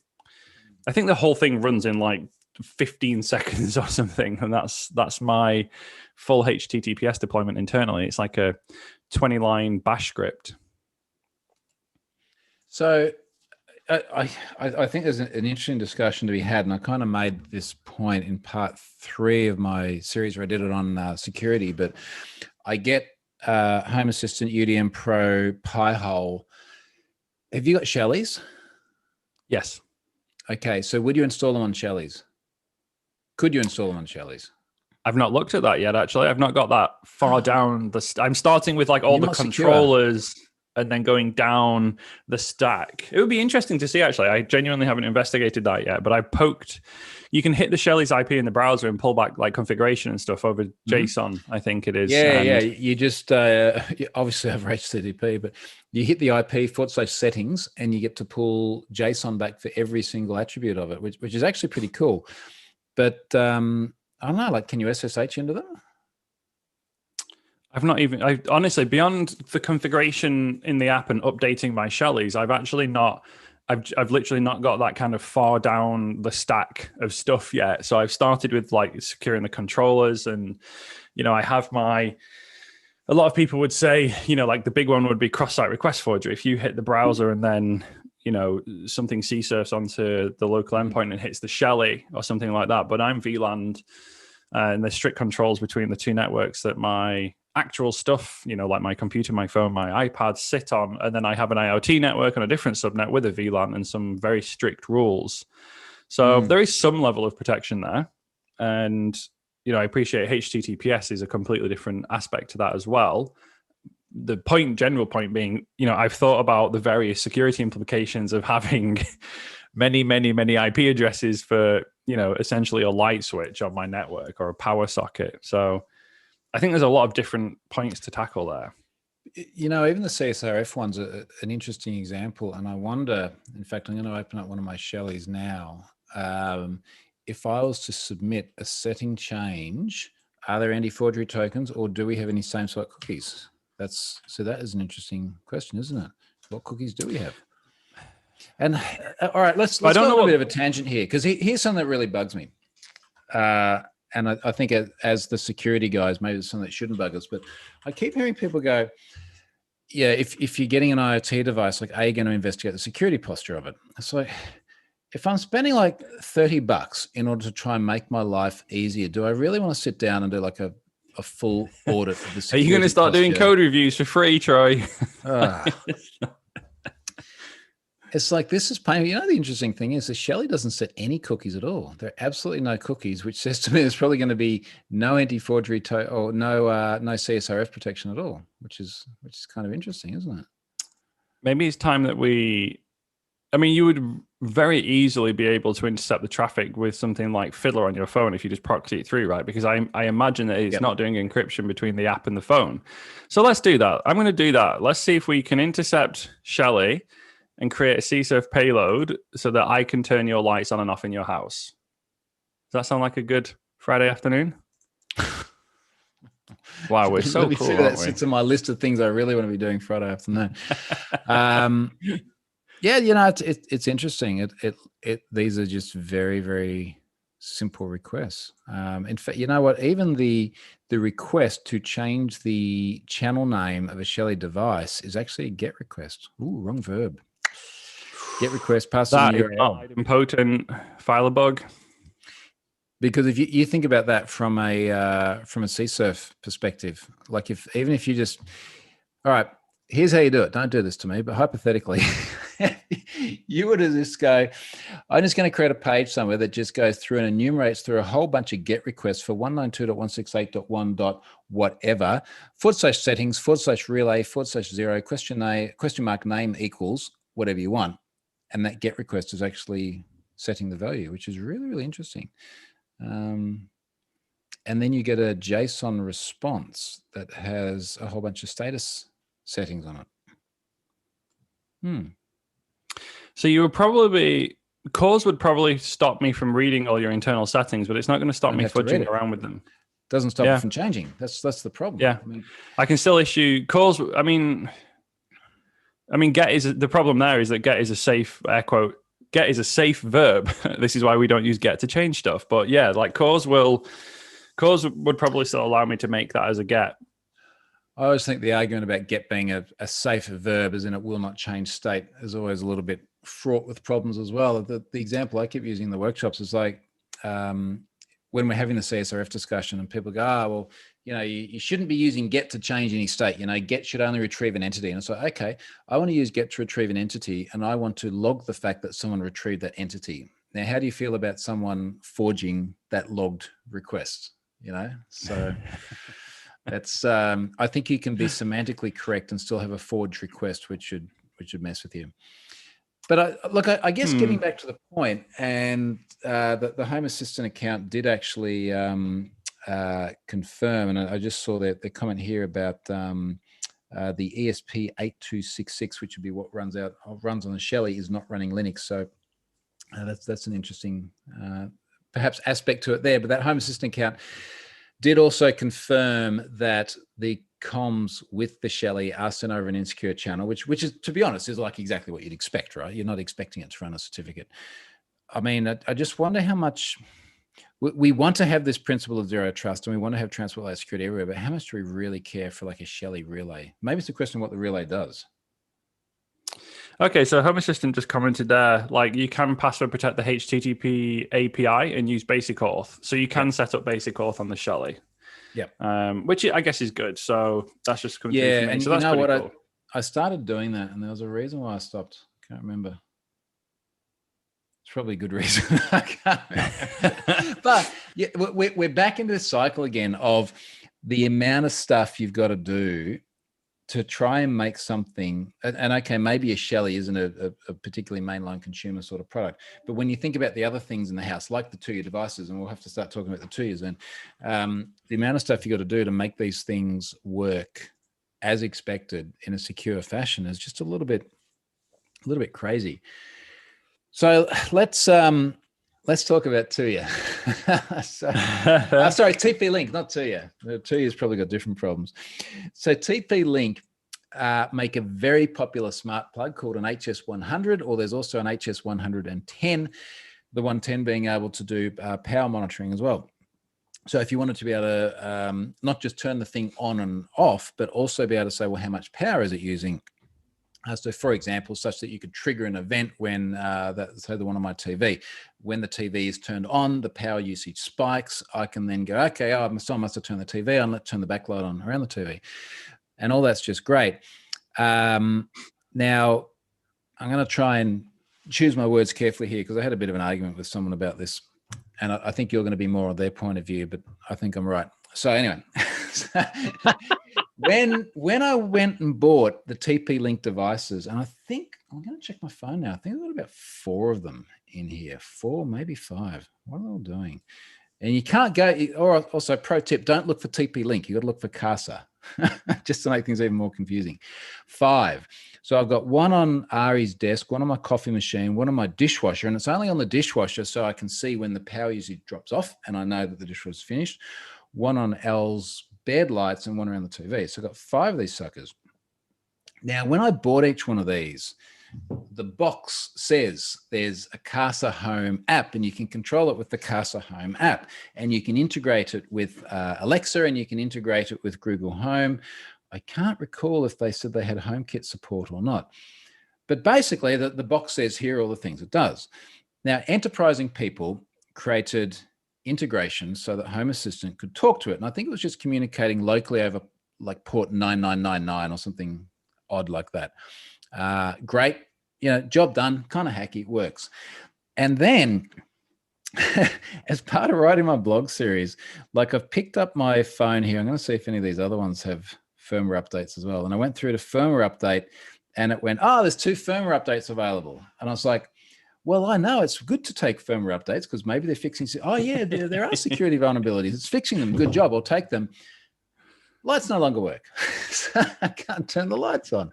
I think the whole thing runs in like 15 seconds or something, and that's my full HTTPS deployment internally. It's like a 20-line bash script. So I think there's an interesting discussion to be had, and I kind of made this point in part 3 of my series where I did it on security, but I get Home Assistant, UDM Pro, Pi-hole. Have you got Shelly's? Yes. Okay, so would you install them on Shelly's? Could you install them on Shelly's? I've not looked at that yet, actually. I've not got that far down I'm starting with like all the controllers secure, and then going down the stack. It would be interesting to see, actually. I genuinely haven't investigated that yet, but I poked. You can hit the Shelly's IP in the browser and pull back like configuration and stuff over JSON, I think it is. Yeah. You just obviously over HTTP, but you hit the IP /settings and you get to pull JSON back for every single attribute of it, which is actually pretty cool. But I don't know, like, can you SSH into them? I honestly, beyond the configuration in the app and updating my Shelly's, I've literally not got that kind of far down the stack of stuff yet. So I've started with like securing the controllers, and, I have a lot of people would say, like the big one would be cross-site request forgery. If you hit the browser and then, something C-surfs onto the local endpoint and hits the Shelly or something like that. But I'm VLANed, and there's strict controls between the two networks that my actual stuff, like my computer, my phone, my iPad sit on. And then I have an IoT network on a different subnet with a VLAN and some very strict rules. So there is some level of protection there. And, I appreciate HTTPS is a completely different aspect to that as well. The general point being, I've thought about the various security implications of having many, many, many IP addresses for, essentially a light switch on my network or a power socket. So I think there's a lot of different points to tackle there. Even the CSRF one's an interesting example. And I wonder, in fact, I'm going to open up one of my Shelly's now. If I was to submit a setting change, are there anti-forgery tokens, or do we have any same-site cookies? That is an interesting question, isn't it? What cookies do we have? And all right, let's go on a bit of a tangent here, because here's something that really bugs me. And I think as the security guys, maybe it's something that shouldn't bug us, but I keep hearing people go, yeah, if you're getting an IoT device, like, are you going to investigate the security posture of it? It's like, if I'm spending like $30 in order to try and make my life easier, do I really want to sit down and do like a full audit of the security? Are you going to start doing code reviews for free, Troy? It's like, this is painful. The interesting thing is that Shelly doesn't set any cookies at all. There are absolutely no cookies, which says to me there's probably going to be no anti-forgery or no CSRF protection at all, which is kind of interesting, isn't it? Maybe it's time that you would very easily be able to intercept the traffic with something like Fiddler on your phone if you just proxy it through, right? Because I imagine that it's not doing encryption between the app and the phone. So let's do that. I'm going to do that. Let's see if we can intercept Shelly and create a CSRF payload so that I can turn your lights on and off in your house. Does that sound like a good Friday afternoon? Wow, we're so Let me cool, see aren't that we? sits on my list of things I really want to be doing Friday afternoon. Yeah, it's interesting. These are just very, very simple requests. In fact, you know what? Even the request to change the channel name of a Shelly device is actually a GET request. Ooh, wrong verb. GET request, pass in That the is URL. not idempotent Filebug. Because if you think about that from a CSurf perspective, like even if you just, all right, here's how you do it. Don't do this to me, but hypothetically, you would just go, I'm just going to create a page somewhere that just goes through and enumerates through a whole bunch of GET requests for 192.168.1. whatever, /settings, /relay, /0, question mark name equals whatever you want. And that GET request is actually setting the value, which is really, really interesting. And then you get a JSON response that has a whole bunch of status settings on it. So you would probably cause would probably stop me from reading all your internal settings, but it's not going to stop me fudging around with them. Doesn't stop it from changing. That's the problem. Yeah, I can still issue cause. I mean, get is the problem there is that get is a safe air quote. Get is a safe verb. This is why we don't use get to change stuff. But yeah, like cause would probably still allow me to make that as a get. I always think the argument about get being a safer verb, as in it will not change state, is always a little bit fraught with problems as well. The example I keep using in the workshops is like when we're having the CSRF discussion and people go, well, you shouldn't be using get to change any state. Get should only retrieve an entity. And it's like, okay, I want to use get to retrieve an entity and I want to log the fact that someone retrieved that entity. Now, how do you feel about someone forging that logged request? So that's, I think you can be semantically correct and still have a forged request, which should mess with you. But I guess getting back to the point, and the Home Assistant account did actually confirm, and I just saw the comment here about the ESP8266, which would be what runs on the Shelly, is not running Linux. So that's an interesting perhaps aspect to it there. But that Home Assistant account did also confirm that the comms with the Shelly are sent over an insecure channel, which is, to be honest, is like exactly what you'd expect, right? You're not expecting it to run a certificate. I mean, I just wonder how much we want to have this principle of zero trust and we want to have transport layer security everywhere, but how much do we really care for like a Shelly relay? Maybe it's a question of what the relay does. Okay, so Home Assistant just commented there, like you can password protect the HTTP API and use basic auth. So you can set up basic auth on the Shelly. Yeah. Which I guess is good. So that's just coming through for me. And so that's pretty cool. I started doing that and there was a reason why I stopped. Can't remember. It's probably a good reason. I can't remember. But yeah, we're back into this cycle again of the amount of stuff you've got to do to try and make something, and okay, maybe a Shelly isn't a particularly mainline consumer sort of product, but when you think about the other things in the house, like the 2-year devices, and we'll have to start talking about the 2 years then, the amount of stuff you got to do to make these things work as expected in a secure fashion is just a little bit crazy. So let's talk about 2-year. Sorry, TP-Link, not 2-year. 2-year's probably got different problems. So TP-Link make a very popular smart plug called an HS100, or there's also an HS110, the 110 being able to do power monitoring as well. So if you wanted to be able to not just turn the thing on and off, but also be able to say, well, how much power is it using? So, for example, such that you could trigger an event when, so the one on my TV, when the TV is turned on, the power usage spikes. I can then go, okay, I must have turned the TV on, let's turn the backlight on around the TV. And all that's just great. Now, I'm going to try and choose my words carefully here because I had a bit of an argument with someone about this. And I think you're going to be more on their point of view, but I think I'm right. So anyway, when I went and bought the TP-Link devices, and I think I'm going to check my phone now. I think I've got about 4 of them in here, 4, maybe 5. What are they all doing? And you can't go, or also pro tip, don't look for TP-Link. You got to look for CASA, just to make things even more confusing. 5. So I've got one on Ari's desk, one on my coffee machine, one on my dishwasher, and it's only on the dishwasher so I can see when the power usage drops off and I know that the dishwasher's finished. One on Al's spared lights and one around the TV. So I got 5 of these suckers. Now, when I bought each one of these, the box says there's a Casa Home app, and you can control it with the Casa Home app, and you can integrate it with Alexa, and you can integrate it with Google Home. I can't recall if they said they had HomeKit support or not. But basically, the box says here are all the things it does. Now, enterprising people created integration so that Home Assistant could talk to it. And I think it was just communicating locally over like port 9999 or something odd like that. Great, job done, kind of hacky, works. And then as part of writing my blog series, like I've picked up my phone here. I'm going to see if any of these other ones have firmware updates as well. And I went through the firmware update and it went, oh, there's 2 firmware updates available. And I was like, well, I know it's good to take firmware updates because maybe they're fixing. Oh yeah, there are security vulnerabilities. It's fixing them. Good job. I'll take them. Lights no longer work. So I can't turn the lights on.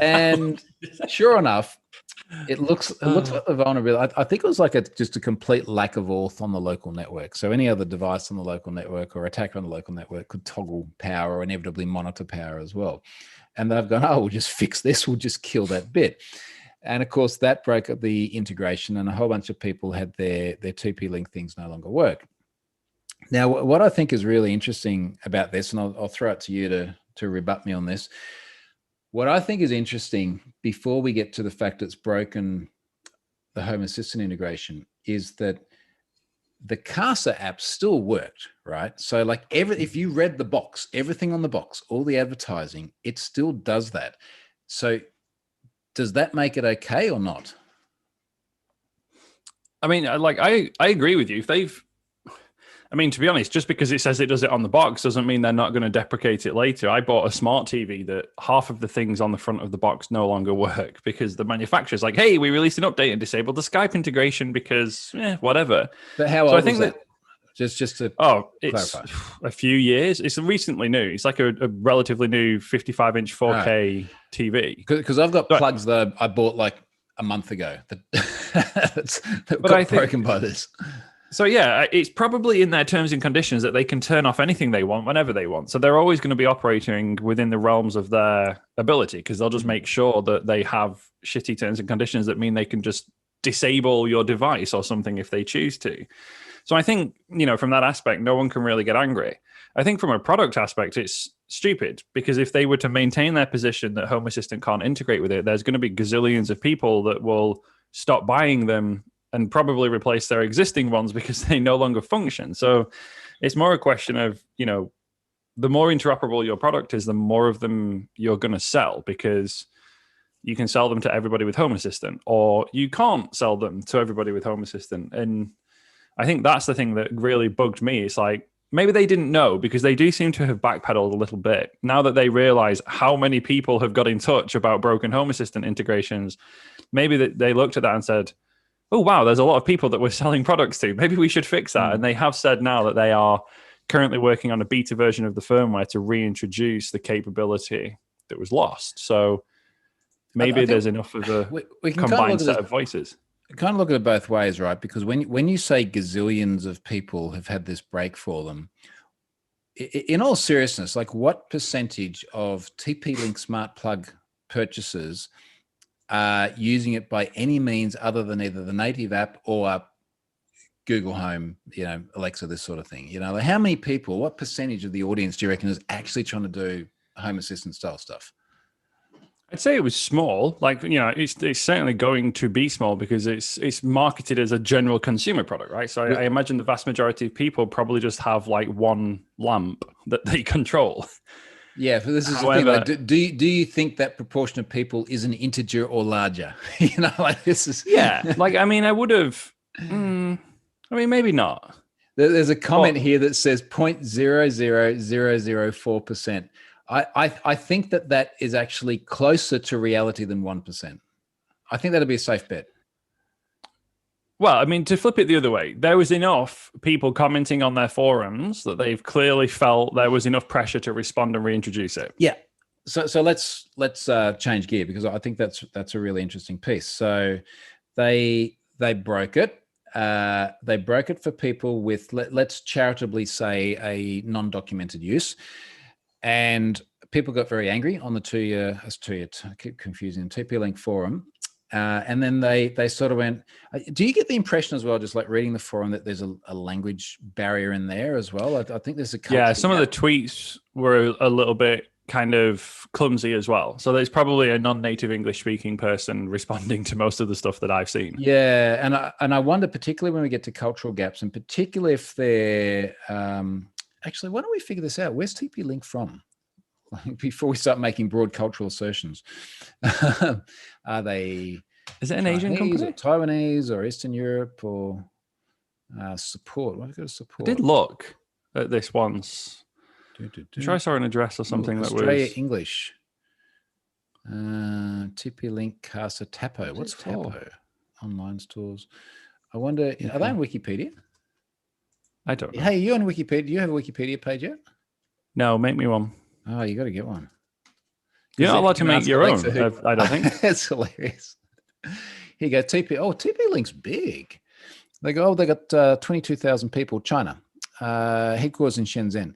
And sure enough, it looks like the vulnerability. I think it was like just a complete lack of auth on the local network. So any other device on the local network or attacker on the local network could toggle power or inevitably monitor power as well. And they've gone, oh, we'll just fix this. We'll just kill that bit. And of course, that broke up the integration, and a whole bunch of people had their TP-Link things no longer work. Now, what I think is really interesting about this, and I'll throw it to you to rebut me on this. What I think is interesting before we get to the fact it's broken the Home Assistant integration is that the Casa app still worked, right? So like if you read the box, everything on the box, all the advertising, it still does that. So does that make it okay or not? I mean, I agree with you. To be honest, just because it says it does it on the box doesn't mean they're not going to deprecate it later. I bought a smart TV that half of the things on the front of the box no longer work because the manufacturer's like, hey, we released an update and disabled the Skype integration because whatever. But how old is that? Just to it's clarify. A few years. It's recently new. It's like a relatively new 55-inch 4K TV. Because I've got plugs that I bought like a month ago that got broken by this. So yeah, it's probably in their terms and conditions that they can turn off anything they want whenever they want. So they're always going to be operating within the realms of their ability because they'll just make sure that they have shitty terms and conditions that mean they can just disable your device or something if they choose to. So I think, from that aspect, no one can really get angry. I think from a product aspect, it's stupid because if they were to maintain their position that Home Assistant can't integrate with it, there's going to be gazillions of people that will stop buying them and probably replace their existing ones because they no longer function. So it's more a question of, the more interoperable your product is, the more of them you're going to sell because you can sell them to everybody with Home Assistant or you can't sell them to everybody with Home Assistant. And I think that's the thing that really bugged me. It's like, maybe they didn't know because they do seem to have backpedaled a little bit. Now that they realize how many people have got in touch about broken Home Assistant integrations, maybe they looked at that and said, oh, wow, there's a lot of people that we're selling products to. Maybe we should fix that. And they have said now that they are currently working on a beta version of the firmware to reintroduce the capability that was lost. So maybe there's enough of a combined set of voices. Kind of look at it both ways, right? Because when you say gazillions of people have had this break for them, in all seriousness, like what percentage of TP-Link smart plug purchasers are using it by any means other than either the native app or Google Home, Alexa, this sort of thing? Like how many people, what percentage of the audience do you reckon is actually trying to do Home Assistant style stuff? I'd say it was small. Like, it's certainly going to be small because it's marketed as a general consumer product, right? So I imagine the vast majority of people probably just have like one lamp that they control. Yeah, but this is the thing. Like, do you think that proportion of people is an integer or larger? Like this is. Yeah, like I would have. Maybe not. There's a comment here that says 0.00004%. I think that is actually closer to reality than 1%. I think that'd be a safe bet. Well, to flip it the other way, there was enough people commenting on their forums that they've clearly felt there was enough pressure to respond and reintroduce it. Yeah. So let's change gear because I think that's a really interesting piece. So they broke it. they broke it for people with, let's charitably say, a non-documented use. And people got very angry on the I keep confusing, TP-Link forum. And then they sort of went, do you get the impression as well, just like reading the forum, that there's a language barrier in there as well? I think there's a yeah, some of the tweets were a little bit kind of clumsy as well. So there's probably a non-native English speaking person responding to most of the stuff that I've seen. Yeah, and I wonder, particularly when we get to cultural gaps, and particularly if they're actually, why don't we figure this out? Where's TP-Link from? Before we start making broad cultural assertions, are they? Is it an Asian company, or Taiwanese, or Eastern Europe, or support? What have I got to support? I did look at this once. I'm sure I saw an address or something that Australia was English. TP-Link Casa Tapo. What's Tapo? Online stores. I wonder, are they on Wikipedia? I don't know. Hey, you on Wikipedia? Do you have a Wikipedia page yet? No, make me one. Oh, you got to get one. You're not allowed to make your own, I don't think. That's hilarious. Here you go, TP-Link's big. They got 22,000 people, China. Headquarters in Shenzhen.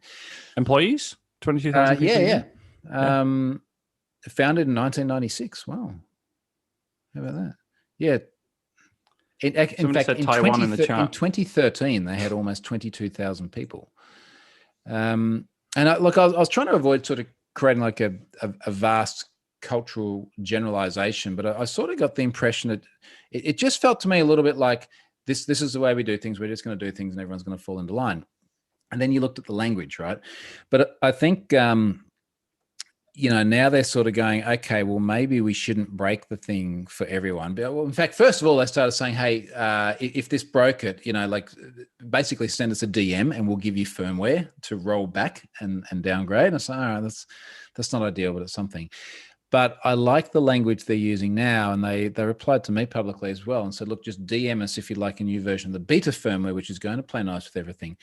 Employees? 22,000 people? Yeah. Founded in 1996. Wow. How about that? Yeah. In fact, in Taiwan in the chat. In 2013, they had almost 22,000 people. And I was trying to avoid sort of creating like a vast cultural generalization, but I sort of got the impression that it just felt to me a little bit like this is the way we do things. We're just going to do things and everyone's going to fall into line. And then you looked at the language, right? But I think, now they're sort of going, okay, well, maybe we shouldn't break the thing for everyone. But, well, in fact, first of all, they started saying, hey, if this broke it, like basically send us a DM and we'll give you firmware to roll back and downgrade. And I said, all right, that's not ideal, but it's something. But I like the language they're using now, and they replied to me publicly as well and said, look, just DM us if you'd like a new version of the beta firmware, which is going to play nice with everything.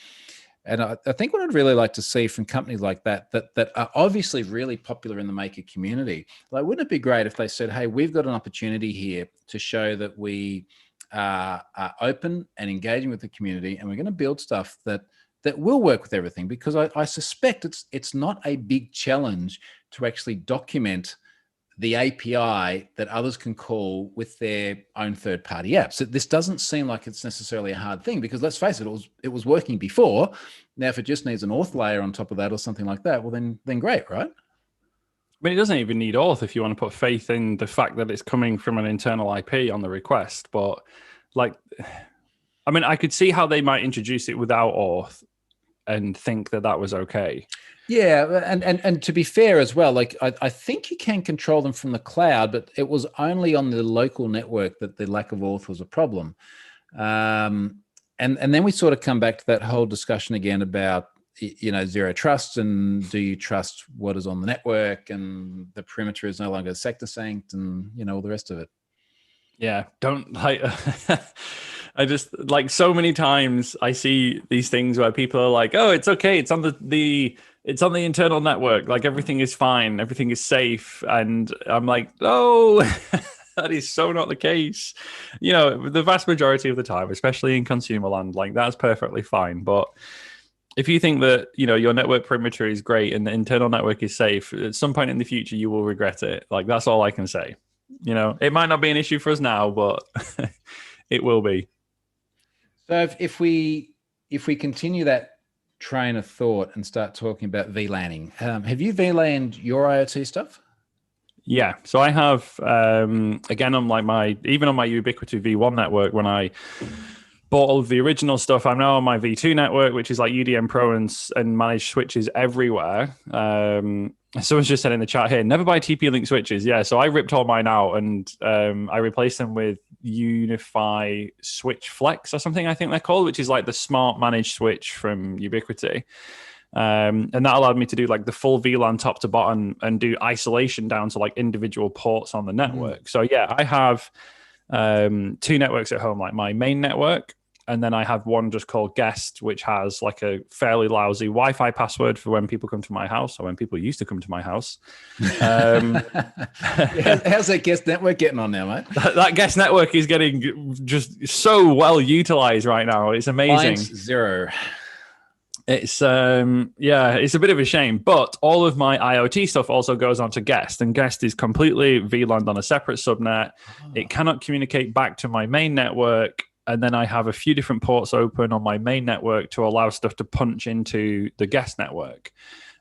And I think what I'd really like to see from companies like that are obviously really popular in the maker community, like, wouldn't it be great if they said, hey, we've got an opportunity here to show that we are open and engaging with the community, and we're going to build stuff that will work with everything, because I suspect it's not a big challenge to actually document the API that others can call with their own third-party apps. So this doesn't seem like it's necessarily a hard thing, because let's face it, it was working before. Now, if it just needs an auth layer on top of that or something like that, well, then great, right? I mean, it doesn't even need auth if you want to put faith in the fact that it's coming from an internal IP on the request. But I could see how they might introduce it without auth and think that was okay. Yeah, and to be fair as well, like I think you can control them from the cloud, but it was only on the local network that the lack of auth was a problem. And then we sort of come back to that whole discussion again about, zero trust, and do you trust what is on the network, and the perimeter is no longer sector synced, and all the rest of it. Yeah, don't I just so many times I see these things where people are like, oh, it's okay, it's on it's on the internal network, like everything is fine, everything is safe. And I'm like, oh, that is so not the case. The vast majority of the time, especially in consumer land, that's perfectly fine. But if you think that, your network perimeter is great and the internal network is safe, at some point in the future, you will regret it. That's all I can say. It might not be an issue for us now, but it will be. So if we continue that train of thought and start talking about VLANing, have you VLANed your IoT stuff? Yeah, so I have again on even on my Ubiquiti V1 network, when I bought all of the original stuff, I'm now on my V2 network, which is like UDM Pro and managed switches everywhere. Someone's just said in the chat here, never buy TP-Link switches. Yeah, so I ripped all mine out and I replaced them with Unify Switch Flex or something, I think they're called, which is like the smart managed switch from Ubiquiti. And that allowed me to do the full VLAN top to bottom and do isolation down to individual ports on the network. So yeah, I have two networks at home, my main network And then I have one just called guest, which has like a fairly lousy Wi-Fi password for when people come to my house, or when people used to come to my house. How's that guest network getting on now, mate? That guest network is getting just so well utilized right now. It's amazing. Mine's 0. It's it's a bit of a shame, but all of my IoT stuff also goes onto Guest, and Guest is completely VLANed on a separate subnet. It cannot communicate back to my main network, and then I have a few different ports open on my main network to allow stuff to punch into the Guest network.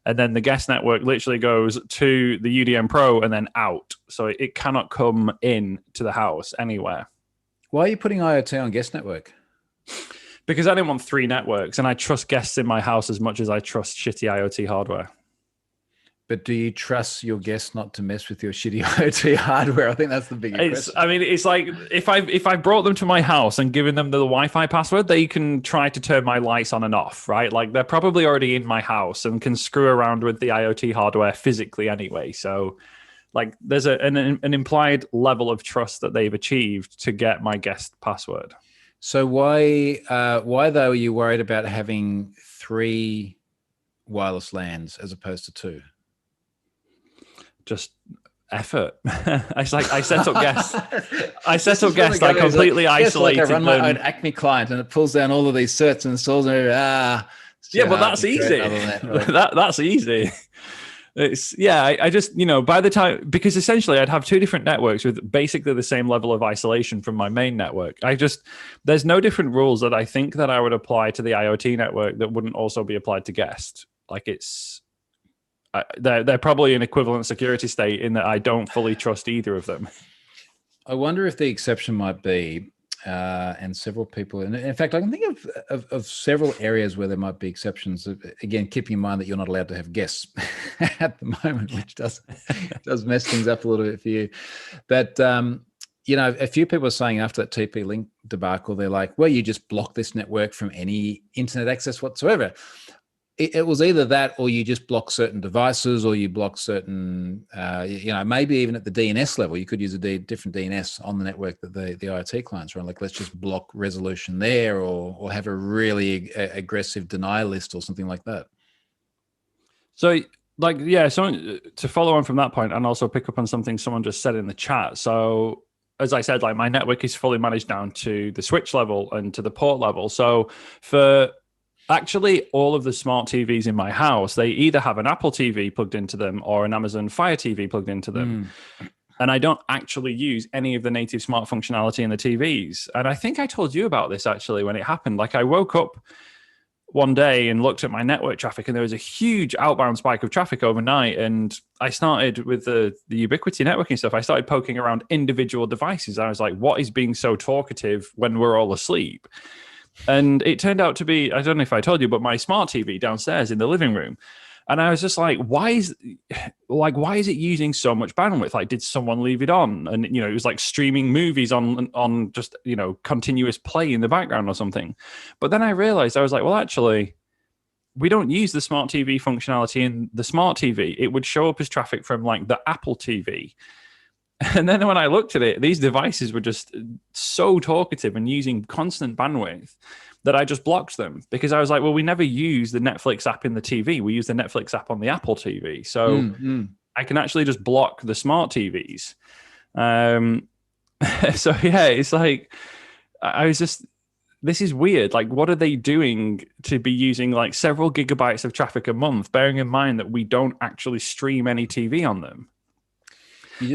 And then the Guest network literally goes to the UDM Pro and then out. So it cannot come in to the house anywhere. Why are you putting IoT on Guest network? Because I didn't want 3 networks, and I trust Guests in my house as much as I trust shitty IoT hardware. But do you trust your guests not to mess with your shitty IoT hardware? I think that's the bigger question. I mean, it's like if I brought them to my house and given them the Wi-Fi password, they can try to turn my lights on and off, right? Like they're probably already in my house and can screw around with the IoT hardware physically anyway. So like there's an implied level of trust that they've achieved to get my guest password. So why though are you worried about having 3 wireless LANs as opposed to 2? Just effort. I set up Guest. I completely isolated. Like I run my own Acme client and it pulls down all of these certs and installs them. But that's easy. That's easy. I just, by the time, because essentially I'd have 2 different networks with basically the same level of isolation from my main network. There's no different rules that I think that I would apply to the IoT network that wouldn't also be applied to Guest. Like they're probably an equivalent security state in that I don't fully trust either of them. I wonder if the exception might be, and several people, and in fact, I can think of several areas where there might be exceptions. Again, keeping in mind that you're not allowed to have guests at the moment, which does mess things up a little bit for you. But a few people are saying after that TP-Link debacle, they're like, well, you just block this network from any internet access whatsoever. It was either that or you just block certain devices or you block certain, maybe even at the DNS level, you could use a different DNS on the network that the IoT clients are on. Like, let's just block resolution there or have a really aggressive denial list or something like that. So, to follow on from that point and also pick up on something someone just said in the chat. So, as I said, like my network is fully managed down to the switch level and to the port level. So for actually all of the smart TVs in my house, they either have an Apple TV plugged into them or an Amazon Fire TV plugged into them. And I don't actually use any of the native smart functionality in the TVs. And I think I told you about this actually when it happened. Like I woke up one day and looked at my network traffic and there was a huge outbound spike of traffic overnight. And I started with the Ubiquiti networking stuff. I started poking around individual devices. I was like, what is being so talkative when we're all asleep? And it turned out to be, I don't know if I told you, but my smart TV downstairs in the living room. And I was just like, why is it using so much bandwidth? Like, did someone leave it on? And, it was like streaming movies on just, continuous play in the background or something. But then I realized, I was like, well, actually, we don't use the smart TV functionality in the smart TV. It would show up as traffic from like the Apple TV. And then when I looked at it, these devices were just so talkative and using constant bandwidth that I just blocked them because I was like, well, we never use the Netflix app in the TV. We use the Netflix app on the Apple TV. So I can actually just block the smart TVs. It's like, I was just, this is weird. Like, what are they doing to be using like several gigabytes of traffic a month, bearing in mind that we don't actually stream any TV on them?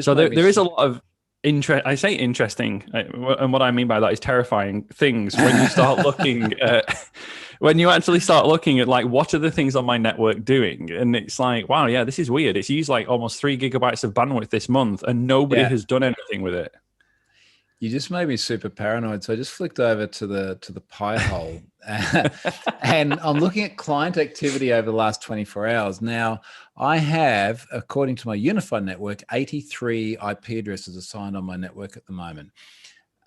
So there is a lot of interest. I say interesting, and what I mean by that is terrifying things when you start looking at, when you actually start looking at like, what are the things on my network doing? And it's like, wow, yeah, this is weird. It's used like almost 3 gigabytes of bandwidth this month and nobody has done anything with it. You just made me super paranoid. So I just flicked over to the Pi hole and I'm looking at client activity over the last 24 hours. Now I have, according to my unified network, 83 IP addresses assigned on my network at the moment.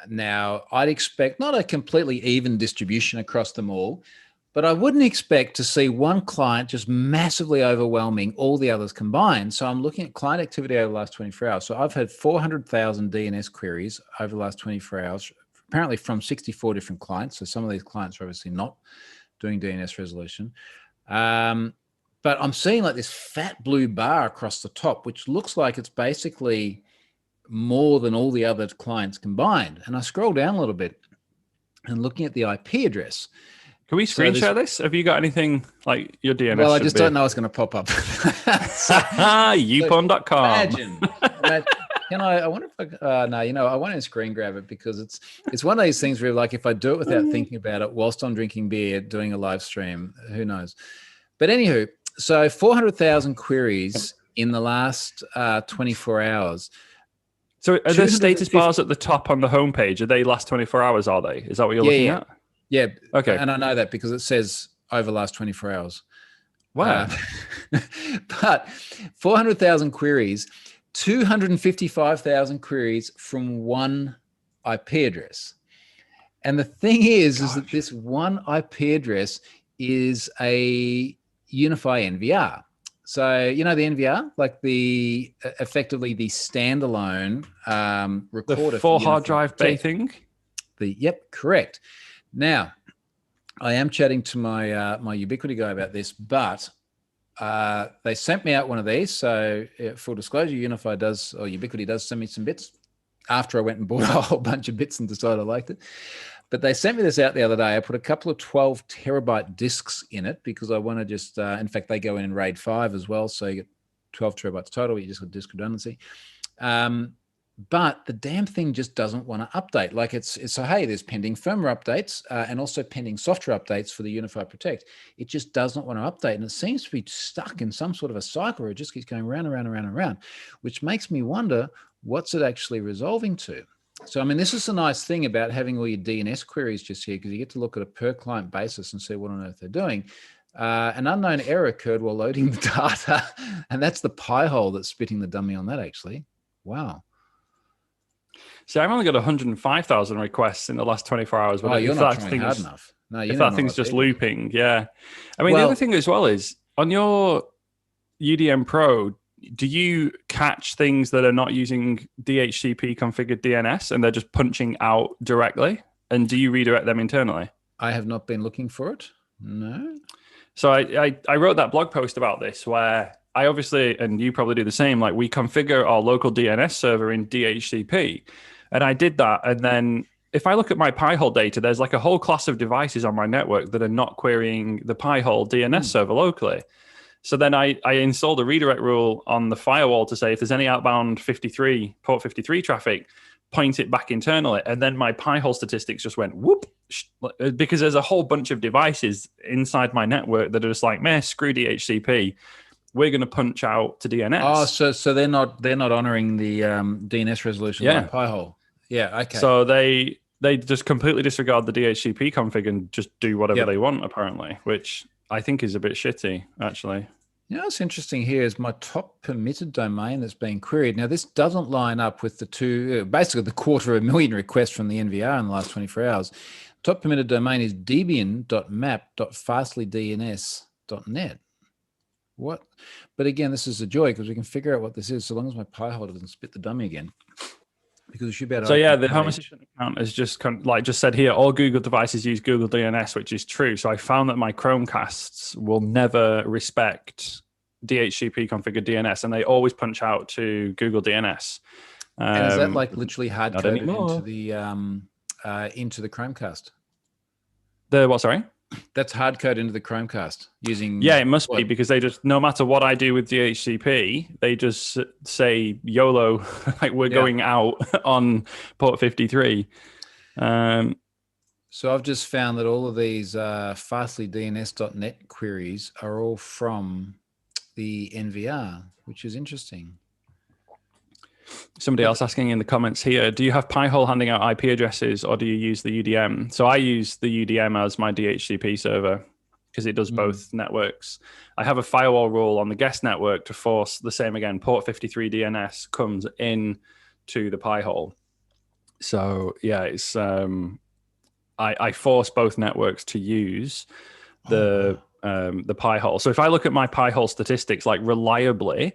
Now I'd expect not a completely even distribution across them all, but I wouldn't expect to see one client just massively overwhelming all the others combined. So I'm looking at client activity over the last 24 hours. So I've had 400,000 DNS queries over the last 24 hours apparently from 64 different clients. So some of these clients are obviously not doing DNS resolution. But I'm seeing like this fat blue bar across the top, which looks like it's basically more than all the other clients combined. And I scroll down a little bit and looking at the IP address. Can we screen share this? Have you got anything like your DNS? Well, I just don't know what's going to pop up. Upon.com. Imagine. I wonder if I won't screen grab it because it's one of these things where like if I do it without thinking about it whilst I'm drinking beer, doing a live stream, who knows? But anywho, so 400,000 queries in the last 24 hours. So are there status bars at the top on the homepage? Are they last 24 hours, are they? Is that what you're looking at? Yeah. Okay. And I know that because it says over last 24 hours. Wow. But 400,000 queries, 255,000 queries from one IP address. And the thing is that this one IP address is a Unify NVR. So, you know, the NVR, like effectively the standalone recorder. The 4 hard drive bay thing? Yep, correct. Now, I am chatting to my my Ubiquity guy about this, but they sent me out one of these. So, full disclosure, Ubiquity does send me some bits after I went and bought a whole bunch of bits and decided I liked it. But they sent me this out the other day. I put a couple of 12 terabyte disks in it because I want to just, in fact, they go in RAID 5 as well. So you get 12 terabytes total. You just got disk redundancy. But the damn thing just doesn't want to update. Like it's so, hey, there's pending firmware updates and also pending software updates for the Unify Protect. It just doesn't want to update. And it seems to be stuck in some sort of a cycle where it just keeps going round and round and round and round, which makes me wonder, what's it actually resolving to? So, I mean, this is a nice thing about having all your DNS queries just here because you get to look at a per client basis and see what on earth they're doing. An unknown error occurred while loading the data, and that's the pie hole that's spitting the dummy on that, actually. Wow. See, I've only got 105,000 requests in the last 24 hours. But you're not trying hard enough. No, if that thing's just looping, yeah. I mean, the other thing as well is, on your UDM Pro, do you catch things that are not using DHCP configured DNS and they're just punching out directly? And do you redirect them internally? I have not been looking for it. No. So I wrote that blog post about this where I obviously, and you probably do the same, like we configure our local DNS server in DHCP. And I did that. And then if I look at my Pi-hole data, there's like a whole class of devices on my network that are not querying the Pi-hole DNS server locally. So then I installed a redirect rule on the firewall to say if there's any outbound port 53 traffic, point it back internally. And then my Pi-hole statistics just went whoop, because there's a whole bunch of devices inside my network that are just like, meh, screw DHCP. We're going to punch out to DNS. Oh, so they're not honoring the DNS resolution on Pi-hole. Yeah, okay. So they just completely disregard the DHCP config and just do whatever they want, apparently, which I think is a bit shitty, actually. You know, what's interesting here is my top permitted domain that's being queried. Now, this doesn't line up with basically the 250,000 requests from the NVR in the last 24 hours. Top permitted domain is debian.map.fastlydns.net. What? But again, this is a joy because we can figure out what this is so long as my Pi-hole doesn't spit the dummy again. Because we should be able to. So yeah, the Helme Assistant account is just just said here, all Google devices use Google DNS, which is true. So I found that my Chromecasts will never respect DHCP configured DNS, and they always punch out to Google DNS. And is that like literally hard coded into the Chromecast? The what? Sorry. That's hard code into the Chromecast using. Yeah, it must be because they just, no matter what I do with DHCP, they just say YOLO, like we're going out on port 53. So I've just found that all of these fastlydns.net queries are all from the NVR, which is interesting. Somebody else asking in the comments here, do you have Pi-hole handing out IP addresses or do you use the UDM? So I use the UDM as my DHCP server because it does both networks. I have a firewall rule on the guest network to force the same again. Port 53 DNS comes in to the Pi-hole. So yeah, it's I force both networks to use the Pi-hole. So if I look at my Pi-hole statistics, like reliably,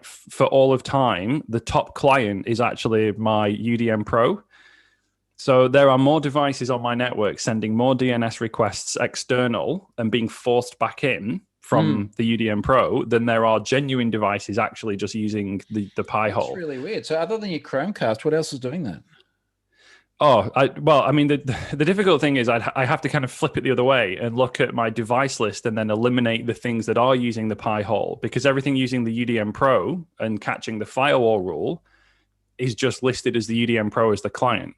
for all of time, the top client is actually my UDM Pro. So there are more devices on my network sending more DNS requests external and being forced back in from the UDM Pro than there are genuine devices actually just using the Pi hole. That's really weird. So other than your Chromecast, what else is doing that? Oh, I mean, the difficult thing is I have to kind of flip it the other way and look at my device list and then eliminate the things that are using the Pi hole, because everything using the UDM Pro and catching the firewall rule is just listed as the UDM Pro as the client.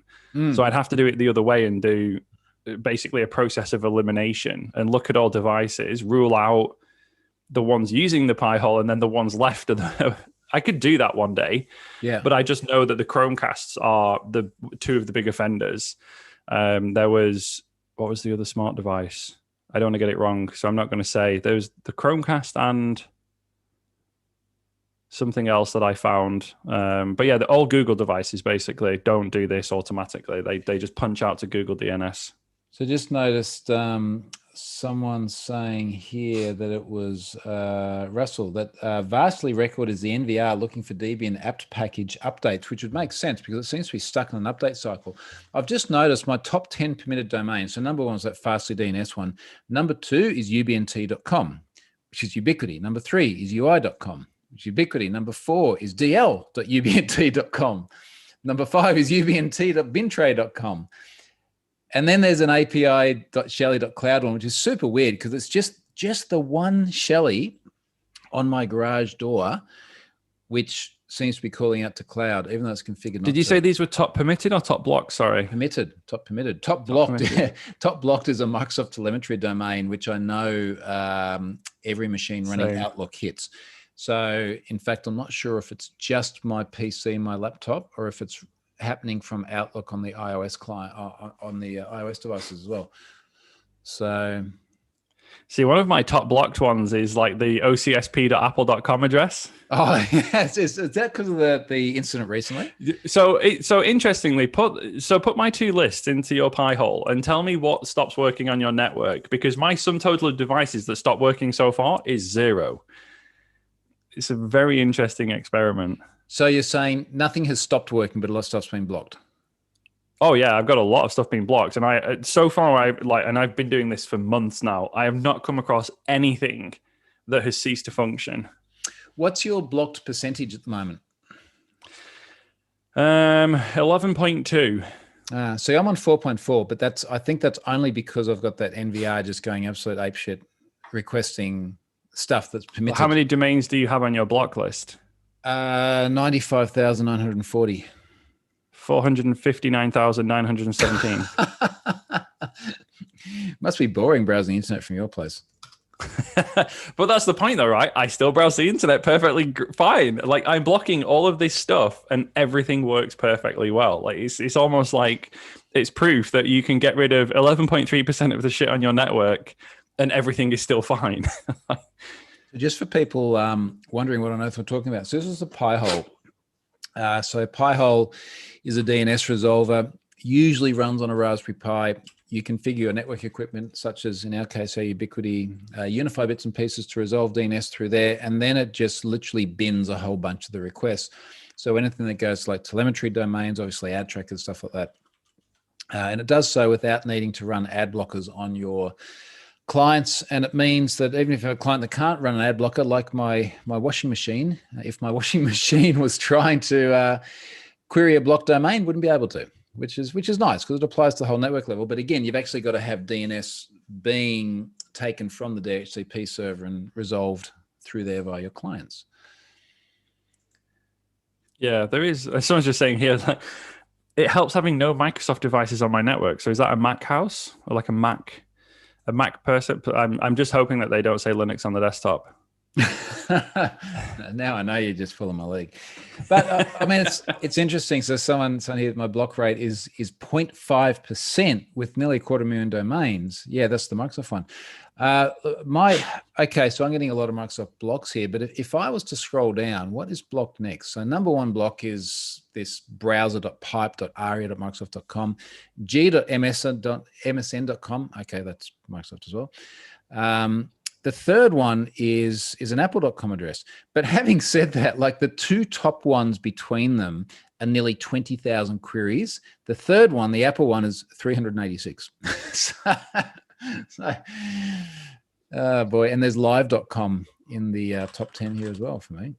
So I'd have to do it the other way and do basically a process of elimination and look at all devices, rule out the ones using the Pi hole, and then the ones left are the I could do that one day, but I just know that the Chromecasts are the two of the big offenders. There was, what was the other smart device? I don't want to get it wrong, so I'm not going to say. There's the Chromecast and something else that I found. But yeah, all Google devices basically don't do this automatically. They just punch out to Google DNS. So just noticed someone saying here that it was Russell, that Vastly Record is the NVR looking for Debian apt package updates, which would make sense because it seems to be stuck in an update cycle. I've just noticed my top 10 permitted domains. So number one is that Fastly DNS one. Number two is ubnt.com, which is Ubiquity. Number three is ui.com, which is Ubiquity. Number four is dl.ubnt.com. Number five is ubnt.bintray.com. And then there's an api.shelly.cloud one, which is super weird because it's just the one Shelly on my garage door, which seems to be calling out to cloud, even though it's configured. Did you say these were top permitted or top blocked? Sorry. Permitted, top permitted. Top blocked. Permitted. Top blocked is a Microsoft telemetry domain, which I know every machine running Outlook hits. So in fact, I'm not sure if it's just my PC, my laptop, or if it's happening from Outlook on the iOS client, on the iOS devices as well. So, see, one of my top blocked ones is like the ocsp.apple.com address. Oh, yes. Is that because of the incident recently? So interestingly, put my two lists into your Pi hole and tell me what stops working on your network, because my sum total of devices that stopped working so far is 0. It's a very interesting experiment. So you're saying nothing has stopped working, but a lot of stuff's been blocked? Oh yeah, I've got a lot of stuff being blocked, and I've been doing this for months now. I have not come across anything that has ceased to function. What's your blocked percentage at the moment? 11.2. So I'm on 4.4, but I think that's only because I've got that NVR just going absolute apeshit, requesting stuff that's permitted. How many domains do you have on your block list? 95,940. 459,917. Must be boring browsing the internet from your place. But that's the point though, right? I still browse the internet perfectly fine. Like, I'm blocking all of this stuff and everything works perfectly well. Like, it's almost like it's proof that you can get rid of 11.3% of the shit on your network and everything is still fine. Just for people wondering what on earth we're talking about. So this is a Pi hole. So Pi hole is a DNS resolver, usually runs on a Raspberry Pi. You configure your network equipment, such as in our case, our Ubiquity, unify bits and pieces to resolve DNS through there. And then it just literally bins a whole bunch of the requests. So anything that goes to like telemetry domains, obviously ad trackers, stuff like that. And it does so without needing to run ad blockers on your clients. And it means that even if you have a client that can't run an ad blocker, like my washing machine, if my washing machine was trying to query a blocked domain, wouldn't be able to, which is nice because it applies to the whole network level. But again, you've actually got to have DNS being taken from the DHCP server and resolved through there via your clients. Yeah, there is. Someone's just saying here that it helps having no Microsoft devices on my network. So is that a Mac house or like a Mac person? I'm just hoping that they don't say Linux on the desktop. Now I know you're just full of my league. But I mean, it's interesting. So someone here, my block rate is 0.5% with nearly 250,000 domains. Yeah, that's the Microsoft one. Okay, so I'm getting a lot of Microsoft blocks here, but if I was to scroll down, what is blocked next? So number one block is this browser.pipe.aria.microsoft.com, g.msn.com. Okay, that's Microsoft as well. the third one is an apple.com address. But having said that, like the two top ones between them are nearly 20,000 queries. The third one, the Apple one, is 386. Oh boy. And there's live.com in the top 10 here as well for me.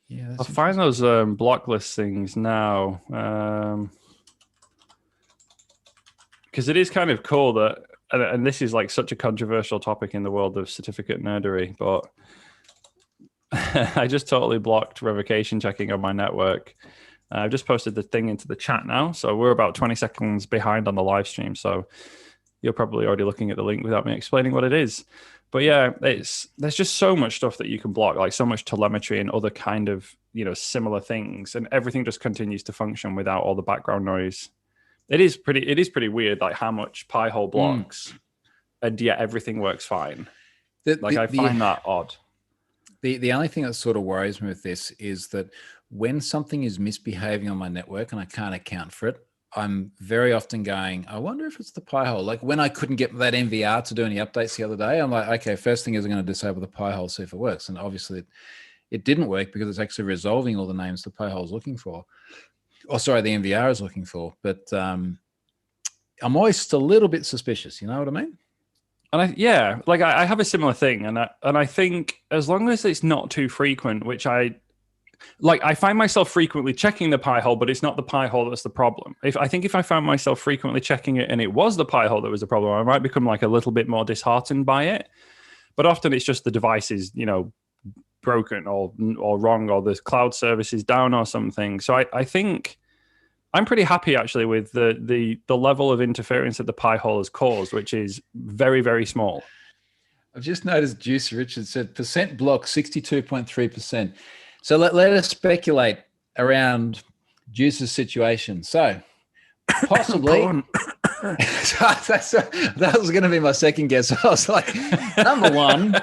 Yeah, I'll find those block listings now. Because it is kind of cool that, and this is like such a controversial topic in the world of certificate nerdery, but I just totally blocked revocation checking on my network. I've just posted the thing into the chat now. So we're about 20 seconds behind on the live stream. So you're probably already looking at the link without me explaining what it is. But yeah, there's just so much stuff that you can block, like so much telemetry and other kind of, similar things, and everything just continues to function without all the background noise. It is pretty weird, like how much Pi-hole blocks, and yet everything works fine. I find that odd. The only thing that sort of worries me with this is that when something is misbehaving on my network and I can't account for it, I'm very often going, I wonder if it's the Pi-hole. Like when I couldn't get that NVR to do any updates the other day, I'm like, okay, first thing is I'm going to disable the Pi-hole, see if it works. And obviously it didn't work because it's actually resolving all the names the Pi-hole is looking for. The NVR is looking for. But I'm always just a little bit suspicious. You know what I mean? And I have a similar thing. And I think as long as it's not too frequent, which I find myself frequently checking the Pi-hole, but it's not the Pi-hole that's the problem. If I found myself frequently checking it and it was the Pi-hole that was the problem, I might become like a little bit more disheartened by it. But often it's just the device is, broken or wrong, or the cloud service is down or something. So I think I'm pretty happy actually with the level of interference that the Pi-hole has caused, which is very, very small. I've just noticed Juicy Richard said percent block 62.3%. So let us speculate around Juice's situation. So possibly, that was going to be my second guess. I was like, number one,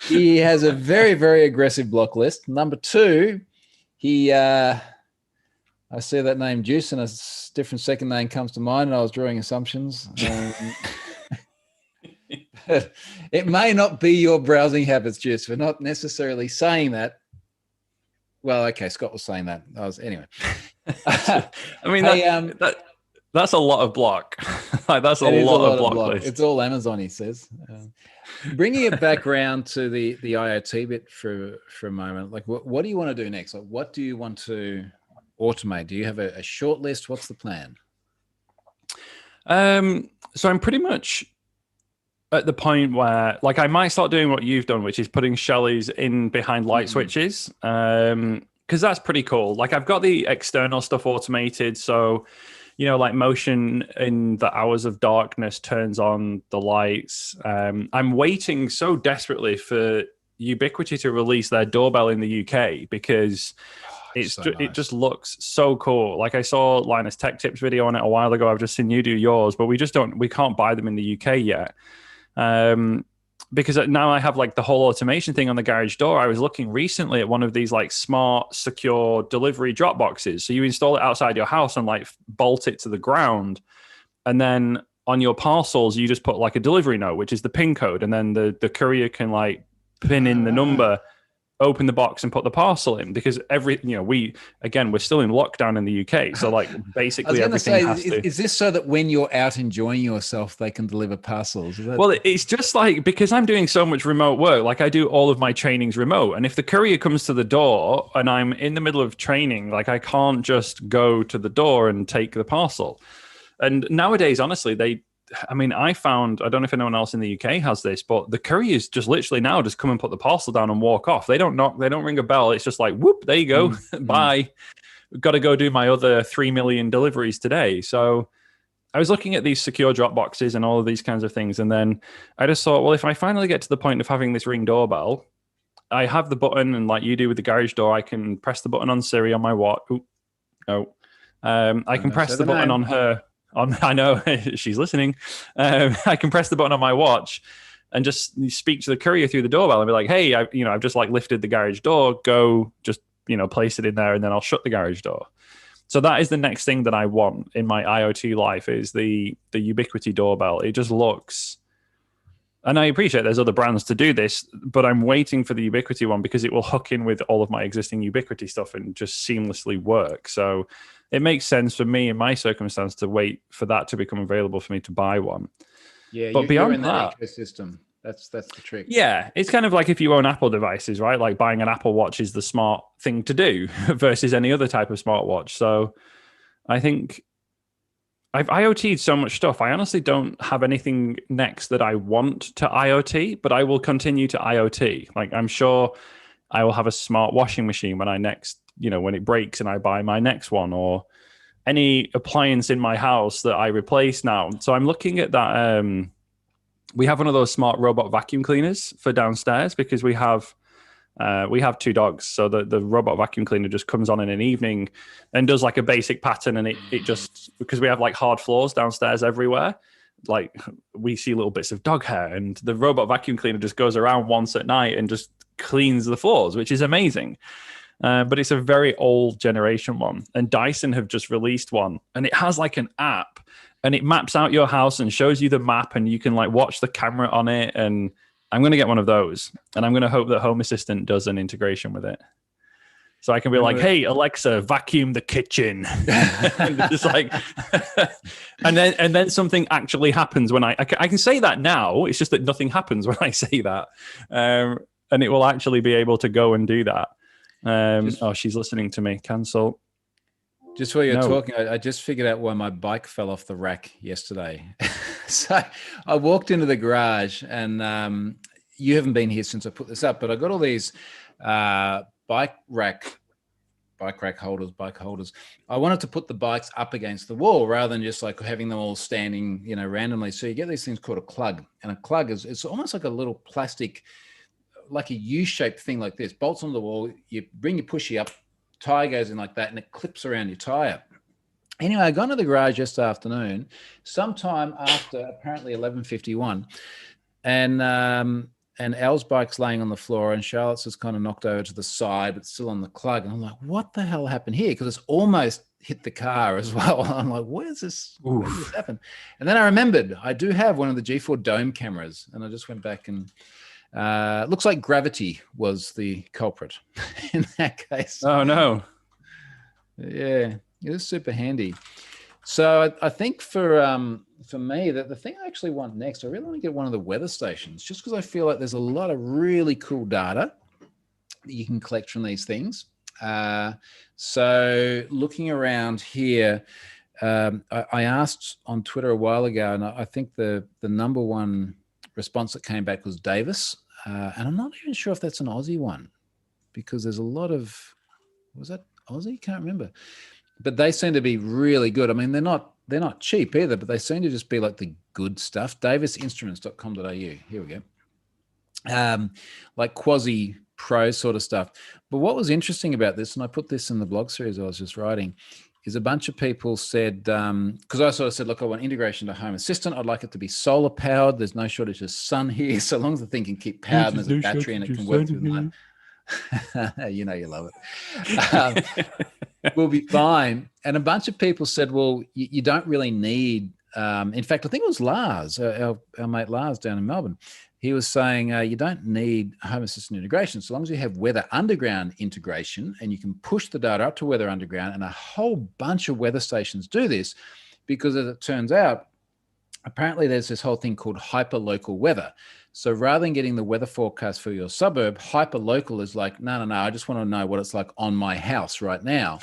he has a very, very aggressive block list. Number two, I see that name Juice and a different second name comes to mind, and I was drawing assumptions. It may not be your browsing habits, Juice. We're not necessarily saying that. Well, okay, Scott was saying that. Anyway. I mean, that's a lot of block. That's a lot of block list. It's all Amazon, he says. Bringing it back around to the IoT bit for a moment. Like, what do you want to do next? Like, what do you want to automate? Do you have a short list? What's the plan? So I'm pretty much at the point where, like, I might start doing what you've done, which is putting Shelly's in behind light switches, because that's pretty cool. Like, I've got the external stuff automated, so like motion in the hours of darkness turns on the lights. I'm waiting so desperately for Ubiquiti to release their doorbell in the UK because it just looks so cool. Like I saw Linus Tech Tips video on it a while ago. I've just seen you do yours, but we can't buy them in the UK yet. Because now I have like the whole automation thing on the garage door. I was looking recently at one of these like smart, secure delivery drop boxes. So you install it outside your house and like bolt it to the ground. And then on your parcels, you just put like a delivery note, which is the PIN code. And then the courier can like pin in the number, open the box and put the parcel in, because we're still in lockdown in the UK. So like basically everything has to. Is this so that when you're out enjoying yourself, they can deliver parcels? Well, it's just like, because I'm doing so much remote work, like I do all of my trainings remote. And if the courier comes to the door and I'm in the middle of training, like I can't just go to the door and take the parcel. And nowadays, honestly, I found, I don't know if anyone else in the UK has this, but the couriers just literally now just come and put the parcel down and walk off. They don't knock, they don't ring a bell. It's just like, whoop, there you go. Bye. Got to go do my other 3 million deliveries today. So I was looking at these secure drop boxes and all of these kinds of things. And then I just thought, well, if I finally get to the point of having this Ring doorbell, I have the button, and like you do with the garage door, I can press the button on Siri on my watch. I can press the button on her. I know she's listening. I can press the button on my watch and just speak to the courier through the doorbell and be like, "Hey, I've just like lifted the garage door. Go, just place it in there, and then I'll shut the garage door." So that is the next thing that I want in my IoT life, is the Ubiquiti doorbell. It just looks And I appreciate there's other brands to do this, but I'm waiting for the Ubiquity one because it will hook in with all of my existing Ubiquity stuff and just seamlessly work. So it makes sense for me in my circumstance to wait for that to become available for me to buy one. Yeah, but beyond you're in that ecosystem. That's the trick. Yeah, it's kind of like if you own Apple devices, right? Like buying an Apple Watch is the smart thing to do versus any other type of smartwatch. So I think I've IoT'd so much stuff. I honestly don't have anything next that I want to IoT, but I will continue to IoT. Like I'm sure I will have a smart washing machine when I next, when it breaks and I buy my next one, or any appliance in my house that I replace now. So I'm looking at that. We have one of those smart robot vacuum cleaners for downstairs because we have 2 dogs. So the robot vacuum cleaner just comes on in an evening and does like a basic pattern. And it just, because we have like hard floors downstairs everywhere, like we see little bits of dog hair, and the robot vacuum cleaner just goes around once at night and just cleans the floors, which is amazing. But it's a very old generation one. And Dyson have just released one, and it has like an app, and it maps out your house and shows you the map, and you can like watch the camera on it. And I'm going to get one of those, and I'm going to hope that Home Assistant does an integration with it. So I can be like, hey, Alexa, vacuum the kitchen. And just like, and then something actually happens when I can say that now. It's just that nothing happens when I say that. And it will actually be able to go and do that. She's listening to me. Cancel. Just while you're talking, I just figured out why my bike fell off the rack yesterday. So I walked into the garage, and you haven't been here since I put this up, but I got all these bike rack holders. I wanted to put the bikes up against the wall rather than just like having them all standing, randomly. So you get these things called a clug, and a clug it's almost like a little plastic, like a U-shaped thing like this, bolts on the wall. You bring your pushy up, tire goes in like that, and it clips around your tire. Anyway, I got into the garage yesterday afternoon, sometime after apparently 11:51, and Elle's bike's laying on the floor, and Charlotte's just kind of knocked over to the side, but still on the clug. And I'm like, what the hell happened here? Because it's almost hit the car as well. I'm like, where's this happen? And then I remembered I do have one of the G4 Dome cameras, and I just went back and looks like gravity was the culprit in that case. Oh no. Yeah, it is super handy. So I think for me, that the thing I actually want next, I really want to get one of the weather stations, just because I feel like there's a lot of really cool data that you can collect from these things. So looking around here, I asked on Twitter a while ago, and I think the number one response that came back was Davis. And I'm not even sure if that's an Aussie one, because there's a lot of, was that Aussie? Can't remember. But they seem to be really good. I mean, they're not cheap either, but they seem to just be like the good stuff. Davisinstruments.com.au. Here we go. Like quasi pro sort of stuff. But what was interesting about this, and I put this in the blog series I was just writing, is a bunch of people said, because I sort of said, look, I want integration to Home Assistant. I'd like it to be solar powered. There's no shortage of sun here. So long as the thing can keep powered and there's a battery and it can work through the night. You know you love it. We'll be fine. And a bunch of people said, well, you don't really need, in fact, I think it was Lars, our mate Lars down in Melbourne. He was saying you don't need Home Assistant integration so long as you have Weather Underground integration, and you can push the data up to Weather Underground, and a whole bunch of weather stations do this because, as it turns out, apparently there's this whole thing called hyperlocal weather. So rather than getting the weather forecast for your suburb, hyperlocal is like, no, I just want to know what it's like on my house right now.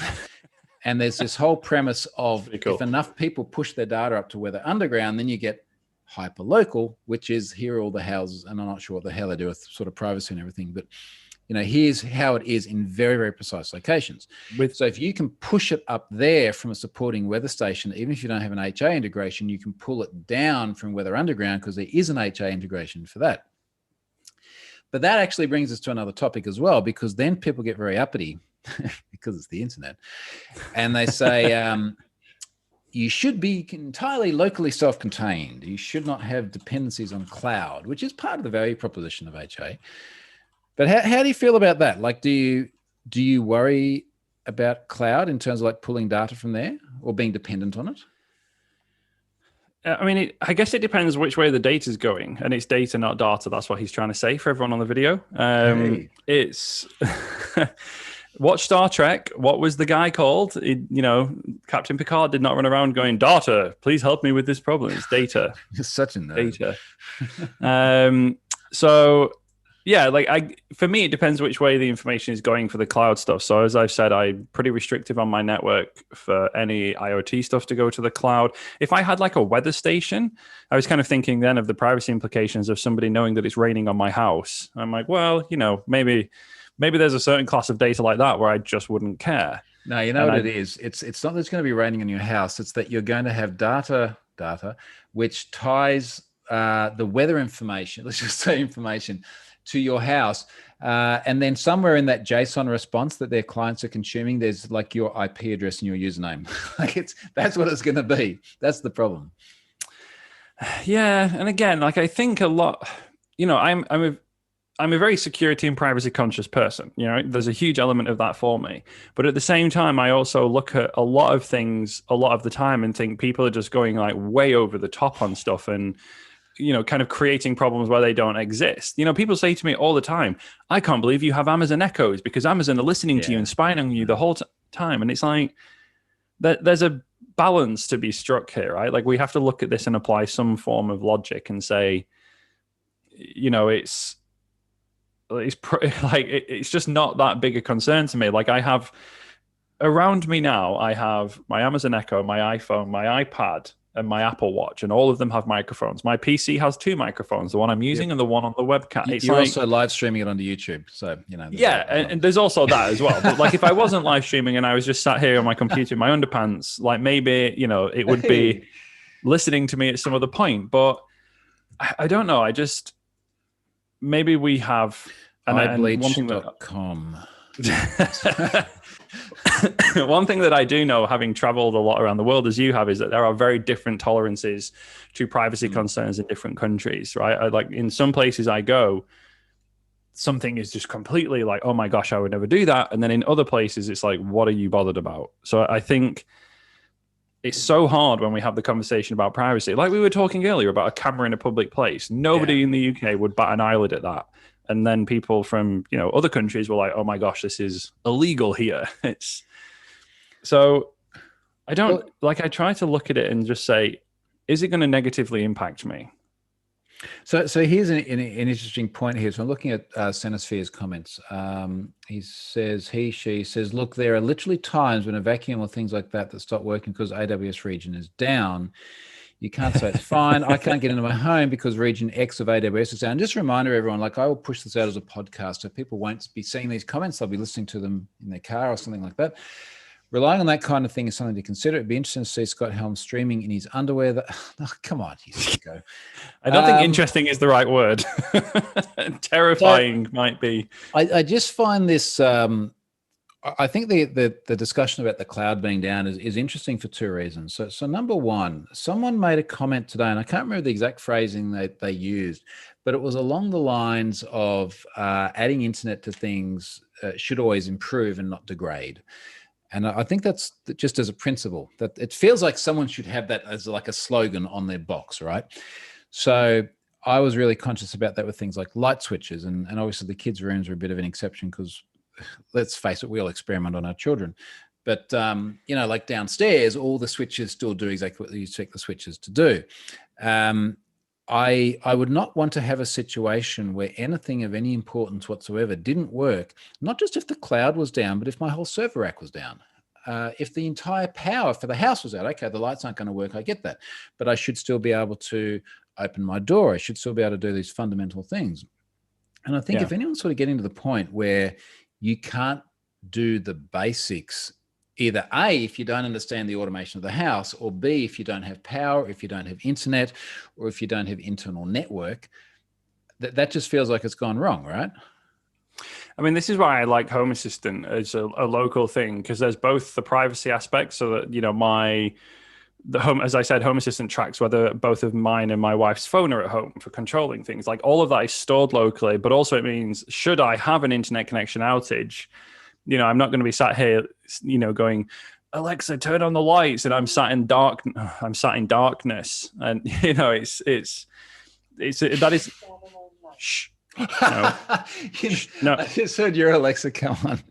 And there's this whole premise of if enough people push their data up to Weather Underground, then you get hyperlocal, which is here are all the houses, and I'm not sure what the hell they do with sort of privacy and everything, but here's how it is in very, very precise locations. So if you can push it up there from a supporting weather station, even if you don't have an HA integration, you can pull it down from Weather Underground because there is an HA integration for that. But that actually brings us to another topic as well, because then people get very uppity because it's the internet, and they say, you should be entirely locally self-contained. You should not have dependencies on cloud, which is part of the value proposition of HA. But how do you feel about that? Like, do you worry about cloud in terms of like pulling data from there or being dependent on it? I mean, I guess it depends which way the data is going, and it's data, not data. That's what he's trying to say for everyone on the video. Hey. It's watch Star Trek. What was the guy called? Captain Picard did not run around going, "Data, please help me with this problem." It's data. You're such a nerd. Data. So yeah, for me, it depends which way the information is going for the cloud stuff. So as I've said, I'm pretty restrictive on my network for any IoT stuff to go to the cloud. If I had like a weather station, I was kind of thinking then of the privacy implications of somebody knowing that it's raining on my house. I'm like, well, maybe there's a certain class of data like that where I just wouldn't care. No, you know what it is? It's not that it's going to be raining in your house. It's that you're going to have data which ties the weather information, let's just say information, to your house. And then somewhere in that JSON response that their clients are consuming, there's like your IP address and your username. That's what it's going to be. That's the problem. Yeah. And again, I think a lot, I'm a very security and privacy conscious person. There's a huge element of that for me. But at the same time, I also look at a lot of things a lot of the time and think people are just going like way over the top on stuff and, kind of creating problems where they don't exist. People say to me all the time, I can't believe you have Amazon Echoes because Amazon are listening to you and spying on you the whole time. And it's like, there's a balance to be struck here, right? Like we have to look at this and apply some form of logic and say, it's just not that big a concern to me. Like I have around me now, I have my Amazon Echo, my iPhone, my iPad, and my Apple Watch, and all of them have microphones. My PC has 2 microphones, the one I'm using and the one on the webcam. You're also live streaming it onto YouTube, so Yeah, and there's also that as well. But if I wasn't live streaming and I was just sat here on my computer in my underpants, maybe it would be listening to me at some other point. But I don't know. Maybe we have iBleach.com. One thing that I do know, having traveled a lot around the world as you have, is that there are very different tolerances to privacy concerns in different countries, right? Like in some places I go, something is just completely like, oh my gosh, I would never do that. And then in other places, it's like, what are you bothered about? So I think it's so hard when we have the conversation about privacy. Like we were talking earlier about a camera in a public place. Nobody in the UK would bat an eyelid at that. And then people from, other countries were like, oh my gosh, this is illegal here. So I try to look at it and just say, is it going to negatively impact me? So here's an interesting point here. So I'm looking at Senosphere's comments. She says, look, there are literally times when a vacuum or things like that stop working because AWS region is down. You can't say it's fine. I can't get into my home because region X of AWS is down. Just a reminder, everyone, I will push this out as a podcast so people won't be seeing these comments. They'll be listening to them in their car or something like that. Relying on that kind of thing is something to consider. It'd be interesting to see Scott Helme streaming in his underwear. Come on, you go. I don't think interesting is the right word. Terrifying might be. I just find this... I think the discussion about the cloud being down is interesting for 2 reasons. So number one, someone made a comment today, and I can't remember the exact phrasing that they used, but it was along the lines of adding internet to things should always improve and not degrade. And I think that's just as a principle, that it feels like someone should have that as like a slogan on their box, right? So I was really conscious about that with things like light switches, and obviously the kids' rooms are a bit of an exception because, let's face it, we all experiment on our children. But, like downstairs, all the switches still do exactly what you expect the switches to do. I would not want to have a situation where anything of any importance whatsoever didn't work, not just if the cloud was down, but if my whole server rack was down. If the entire power for the house was out, okay, the lights aren't going to work, I get that. But I should still be able to open my door. I should still be able to do these fundamental things. And I think if anyone's sort of getting to the point where you can't do the basics, either A, if you don't understand the automation of the house, or B, if you don't have power, if you don't have internet, or if you don't have internal network, that just feels like it's gone wrong, right? I mean, this is why I like Home Assistant as a local thing, because there's both the privacy aspect, so that, as I said, Home Assistant tracks whether both of mine and my wife's phone are at home for controlling things. Like all of that is stored locally, but also it means should I have an internet connection outage, I'm not going to be sat here, going, Alexa, turn on the lights, and I'm sat in darkness, and that is. Shh. No. No. I just heard your Alexa come on.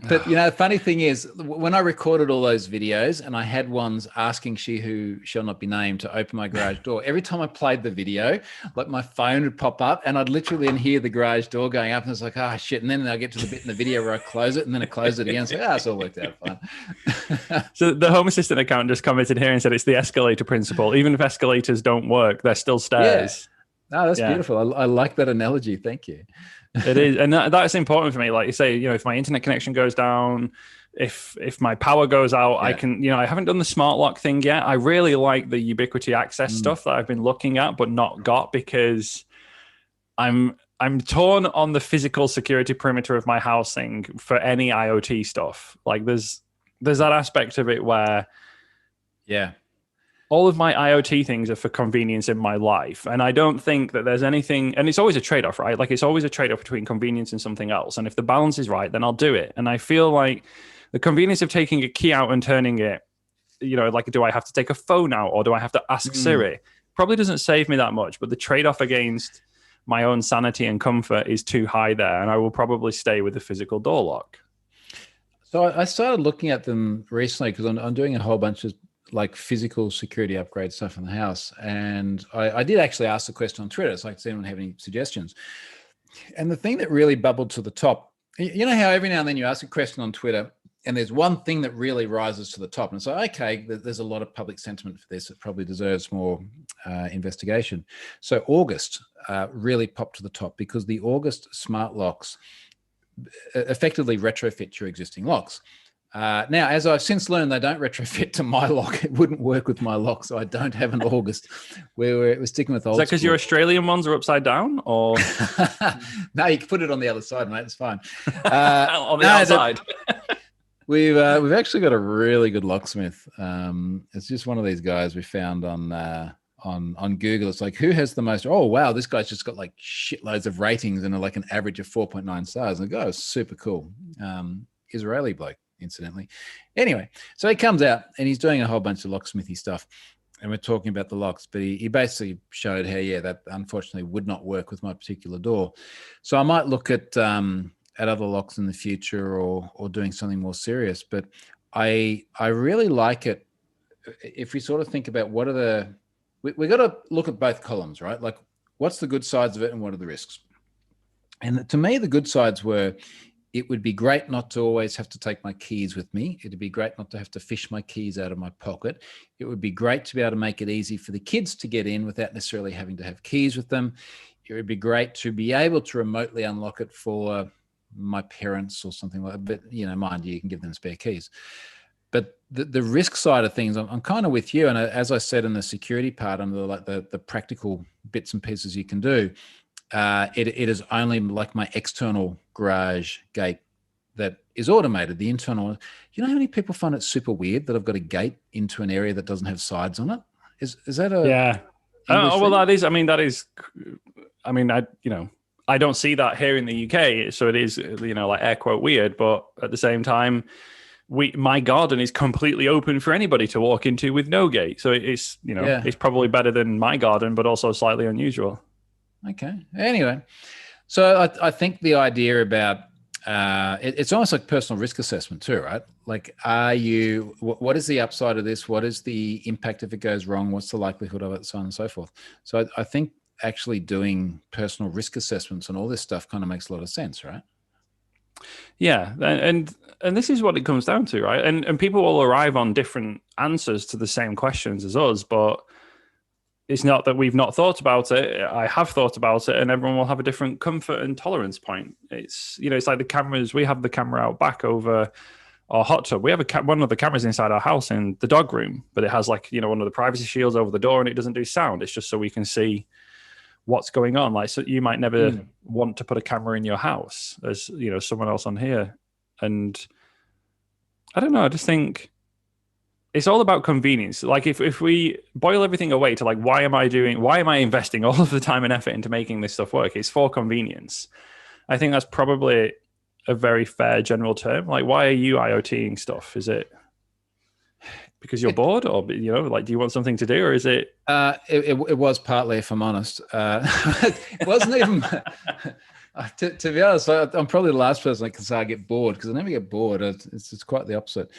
But the funny thing is, when I recorded all those videos and I had ones asking she who shall not be named to open my garage door, every time I played the video, like my phone would pop up and I'd literally then hear the garage door going up, and it's like, oh shit. And then I get to the bit in the video where I close it, and then I close it again. It's like, it's all worked out fine. So the Home Assistant account just commented here and said it's the escalator principle. Even if escalators don't work, they're still stairs. Yeah. Oh, that's beautiful. I like that analogy. Thank you. It is. And that's important for me. Like you say, if my internet connection goes down, if my power goes out, I can, I haven't done the smart lock thing yet. I really like the Ubiquiti access stuff that I've been looking at, but not got, because I'm torn on the physical security perimeter of my housing for any IoT stuff. Like there's that aspect of it where, all of my IoT things are for convenience in my life. And I don't think that there's anything, and it's always a trade-off, right? Like it's always a trade-off between convenience and something else. And if the balance is right, then I'll do it. And I feel like the convenience of taking a key out and turning it, like, do I have to take a phone out or do I have to ask Siri? Probably doesn't save me that much, but the trade-off against my own sanity and comfort is too high there. And I will probably stay with the physical door lock. So I started looking at them recently because I'm doing a whole bunch of like physical security upgrade stuff in the house. And I did actually ask the question on Twitter. It's like, does anyone have any suggestions? And the thing that really bubbled to the top, you know how every now and then you ask a question on Twitter and there's one thing that really rises to the top. And so, okay, there's a lot of public sentiment for this. It probably deserves more investigation. So August really popped to the top because the August smart locks effectively retrofit your existing locks. Now, as I've since learned, they don't retrofit to my lock. It wouldn't work with my lock, so I don't have an August. We're sticking with old. Is that because your Australian ones are upside down, or no? You can put it on the other side, mate. It's fine. On the outside. We've actually got a really good locksmith. It's just one of these guys we found on Google. It's like, who has the most? Oh wow, this guy's just got like shitloads of ratings and like an average of 4.9 stars. And the guy was super cool. Israeli bloke, incidentally. Anyway, so he comes out and he's doing a whole bunch of locksmithy stuff, and we're talking about the locks, but he basically showed how, that unfortunately would not work with my particular door. So I might look at other locks in the future or doing something more serious. But I really like it if we sort of think about what are we got to look at both columns, right? Like what's the good sides of it and what are the risks? And to me, the good sides were, it would be great not to always have to take my keys with me. It'd be great not to have to fish my keys out of my pocket. It would be great to be able to make it easy for the kids to get in without necessarily having to have keys with them. It would be great to be able to remotely unlock it for my parents or something like that. But, mind you can give them spare keys. But the risk side of things, I'm kind of with you. And as I said in the security part, under the practical bits and pieces you can do, it is only like my external garage gate that is automated. The internal, you know how many people find it super weird that I've got a gate into an area that doesn't have sides on it? Is that a that is. I don't see that here in the UK, so it is like air quote weird. But at the same time, my garden is completely open for anybody to walk into with no gate. So it's it's probably better than my garden, but also slightly unusual. Okay. Anyway, so I think the idea about it's almost like personal risk assessment too, right? Like, what is the upside of this? What is the impact if it goes wrong? What's the likelihood of it? So on and so forth. So I think actually doing personal risk assessments and all this stuff kind of makes a lot of sense, right? Yeah. And this is what it comes down to, right? And people will arrive on different answers to the same questions as us, but it's not that we've not thought about it. I have thought about it, and everyone will have a different comfort and tolerance point. It's it's like the cameras. We have the camera out back over our hot tub. We have one of the cameras inside our house in the dog room, but it has one of the privacy shields over the door, and it doesn't do sound. It's just so we can see what's going on. Like, so you might never want to put a camera in your house, as someone else on here. And I don't know. I just think it's all about convenience. Like if we boil everything away to like, why am I investing all of the time and effort into making this stuff work? It's for convenience. I think that's probably a very fair general term. Like, why are you IoTing stuff? Is it? because you're bored, or like, do you want something to do, or is it? It was partly, if I'm honest. It wasn't even. To be honest, I'm probably the last person that can say I get bored, because I never get bored. It's quite the opposite.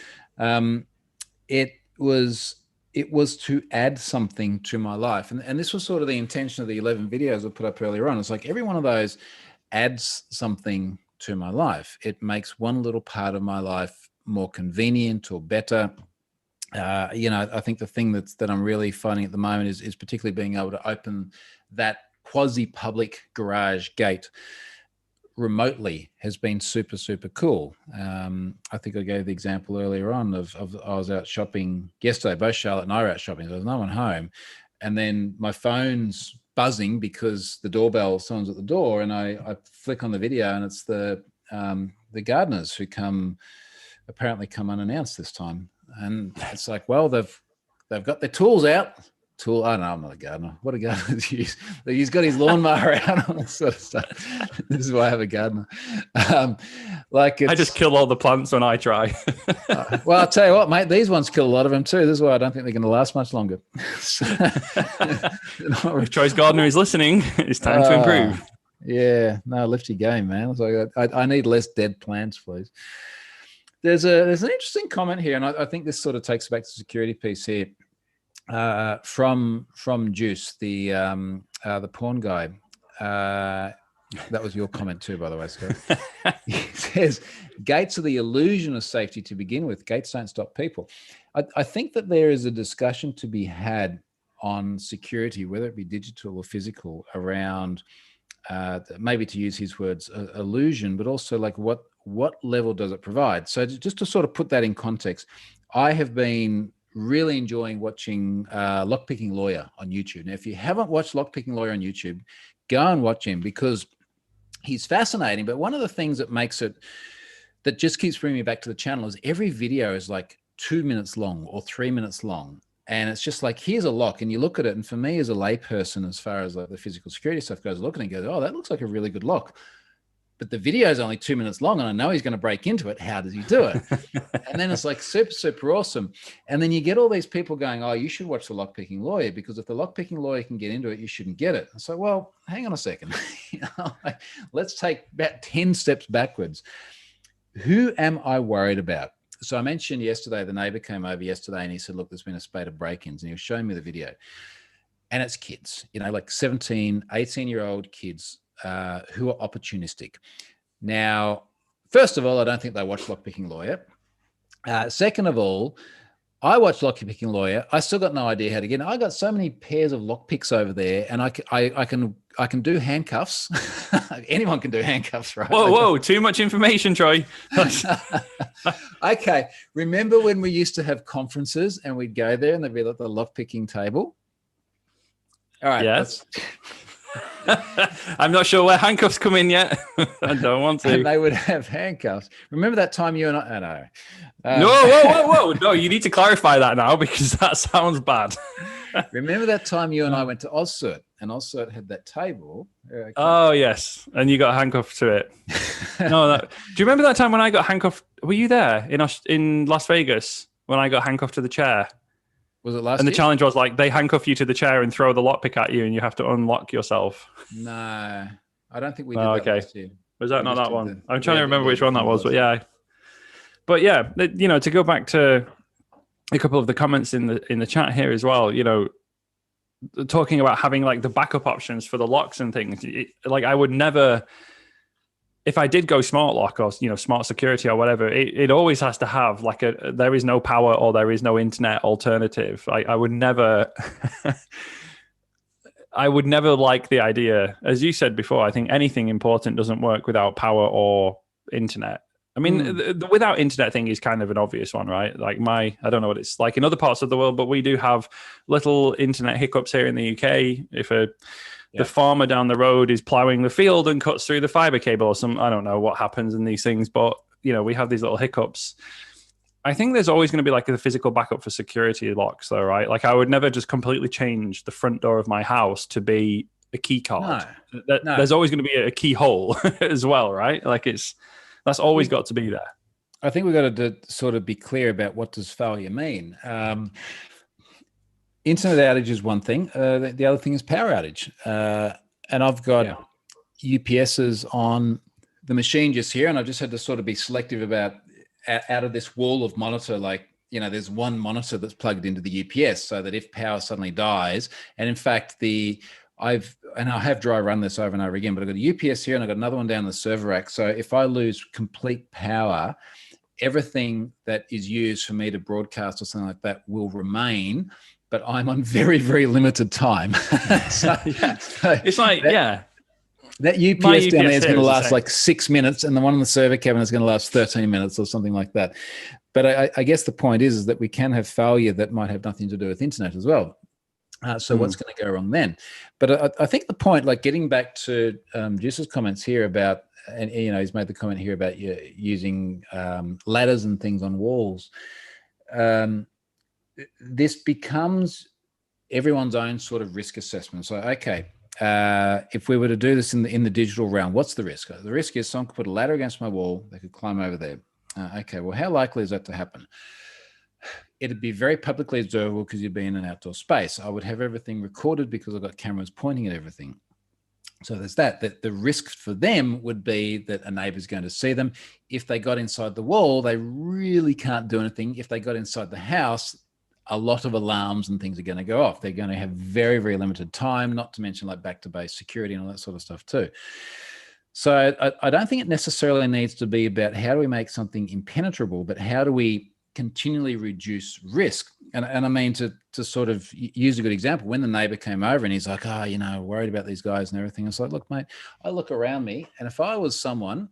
It was to add something to my life, and this was sort of the intention of the 11 videos I put up earlier on. It's like every one of those adds something to my life. It makes one little part of my life more convenient or better. I think the thing that I'm really finding at the moment is particularly being able to open that quasi-public garage gate remotely has been super, super cool. I think I gave the example earlier on of I was out shopping yesterday. Both Charlotte and I were out shopping. There was no one home. And then my phone's buzzing because the doorbell, someone's at the door, and I flick on the video, and it's the gardeners who apparently come unannounced this time. And it's like, well, they've got their tools out. I don't know, I'm not a gardener. What do gardeners use? He's got his lawnmower out, all that sort of stuff. This is why I have a gardener. I just kill all the plants when I try. Well, I'll tell you what, mate, these ones kill a lot of them too. This is why I don't think they're going to last much longer. If Troy's gardener is listening, it's time to improve. Yeah, no, lift your game, man. It's like I need less dead plants, please. There's an interesting comment here, and I think this sort of takes back to the security piece here. From Juice, the porn guy. That was your comment too, by the way, Scott. He says, gates are the illusion of safety to begin with. Gates don't stop people. I think that there is a discussion to be had on security, whether it be digital or physical, around maybe, to use his words, illusion, but also like what level does it provide? So just to sort of put that in context, I have been really enjoying watching Lockpicking Lawyer on YouTube. Now, if you haven't watched Lockpicking Lawyer on YouTube, go and watch him, because he's fascinating. But one of the things that just keeps bringing me back to the channel is every video is like 2 minutes long or 3 minutes long. And it's just like, here's a lock, and you look at it. And for me as a layperson, as far as like the physical security stuff goes, looking and goes, oh, that looks like a really good lock. But the video is only 2 minutes long, and I know he's going to break into it. How does he do it? And then it's like super, super awesome. And then you get all these people going, oh, you should watch the Lockpicking Lawyer, because if the Lockpicking Lawyer can get into it, you shouldn't get it. So, well, hang on a second. Let's take about 10 steps backwards. Who am I worried about? So I mentioned yesterday, the neighbor came over yesterday and he said, look, there's been a spate of break-ins, and he was showing me the video. And it's kids, like 17, 18-year-old kids who are opportunistic. Now, first of all, I don't think they watch Lockpicking Lawyer. Second of all, I watch Lockpicking Lawyer. I still got no idea how to get in. I got so many pairs of lockpicks over there, and I can do handcuffs. Anyone can do handcuffs, right? Whoa, too much information, Troy. Okay, remember when we used to have conferences and we'd go there and there'd be like the lockpicking table? All right. Yes. I'm not sure where handcuffs come in yet. I don't want to. And they would have handcuffs. Remember that time you and I know. Whoa. No, you need to clarify that now, because that sounds bad. Remember that time you and I went to OzCert, and OzCert had that table. Oh, yes. And you got handcuffed to it. No, do you remember that time when I got handcuffed? Were you there in Las Vegas when I got handcuffed to the chair? Was it last And the year? challenge was like they handcuff you to the chair and throw the lockpick at you, and you have to unlock yourself. No, I don't think we did that last year. Was that not that one? I'm trying to remember which one that was, but yeah. But yeah, to go back to a couple of the comments in the chat here as well, talking about having like the backup options for the locks and things. Like I would never, if I did go smart lock or smart security or whatever, it always has to have like there is no power or there is no internet alternative. I would never I would never like the idea, as you said before. I think anything important doesn't work without power or internet. I mean, the without internet thing is kind of an obvious one, right? Like I don't know what it's like in other parts of the world, but we do have little internet hiccups here in the UK. If the farmer down the road is plowing the field and cuts through the fiber cable or I don't know what happens in these things, but we have these little hiccups. I think there's always going to be like a physical backup for security locks though, right? Like I would never just completely change the front door of my house to be a key card. No. There's always going to be a keyhole as well, right? Like that's always got to be there. I think we've got to sort of be clear about what does failure mean. Internet outage is one thing. The other thing is power outage. And I've got UPSs on the machine just here, and I've just had to sort of be selective about out of this wall of monitor, like, you know, there's one monitor that's plugged into the UPS so that if power suddenly dies, and in fact, I have dry run this over and over again, but I've got a UPS here and I've got another one down the server rack. So if I lose complete power, everything that is used for me to broadcast or something like that will remain, but I'm on very, very limited time. So it's like, that UPS down there is going to last like 6 minutes, and the one in the server cabinet is going to last 13 minutes or something like that. But I guess the point is that we can have failure that might have nothing to do with internet as well. So what's going to go wrong then? But I think the point, like getting back to Juice's comments here about, and you know, he's made the comment here about using ladders and things on walls. This becomes everyone's own sort of risk assessment. So, okay, if we were to do this in the digital realm, what's the risk? The risk is someone could put a ladder against my wall, they could climb over there. Okay, well, how likely is that to happen? It'd be very publicly observable because you'd be in an outdoor space. I would have everything recorded because I've got cameras pointing at everything. So there's that the risk for them would be that a neighbor's going to see them. If they got inside the wall, they really can't do anything. If they got inside the house, a lot of alarms and things are going to go off. They're going to have very, very limited time, not to mention like back to base security and all that sort of stuff too. So I don't think it necessarily needs to be about how do we make something impenetrable, but how do we continually reduce risk? And I mean, to sort of use a good example, when the neighbor came over and he's like, you know, worried about these guys and everything. I was like, look, mate, I look around me, and if I was someone,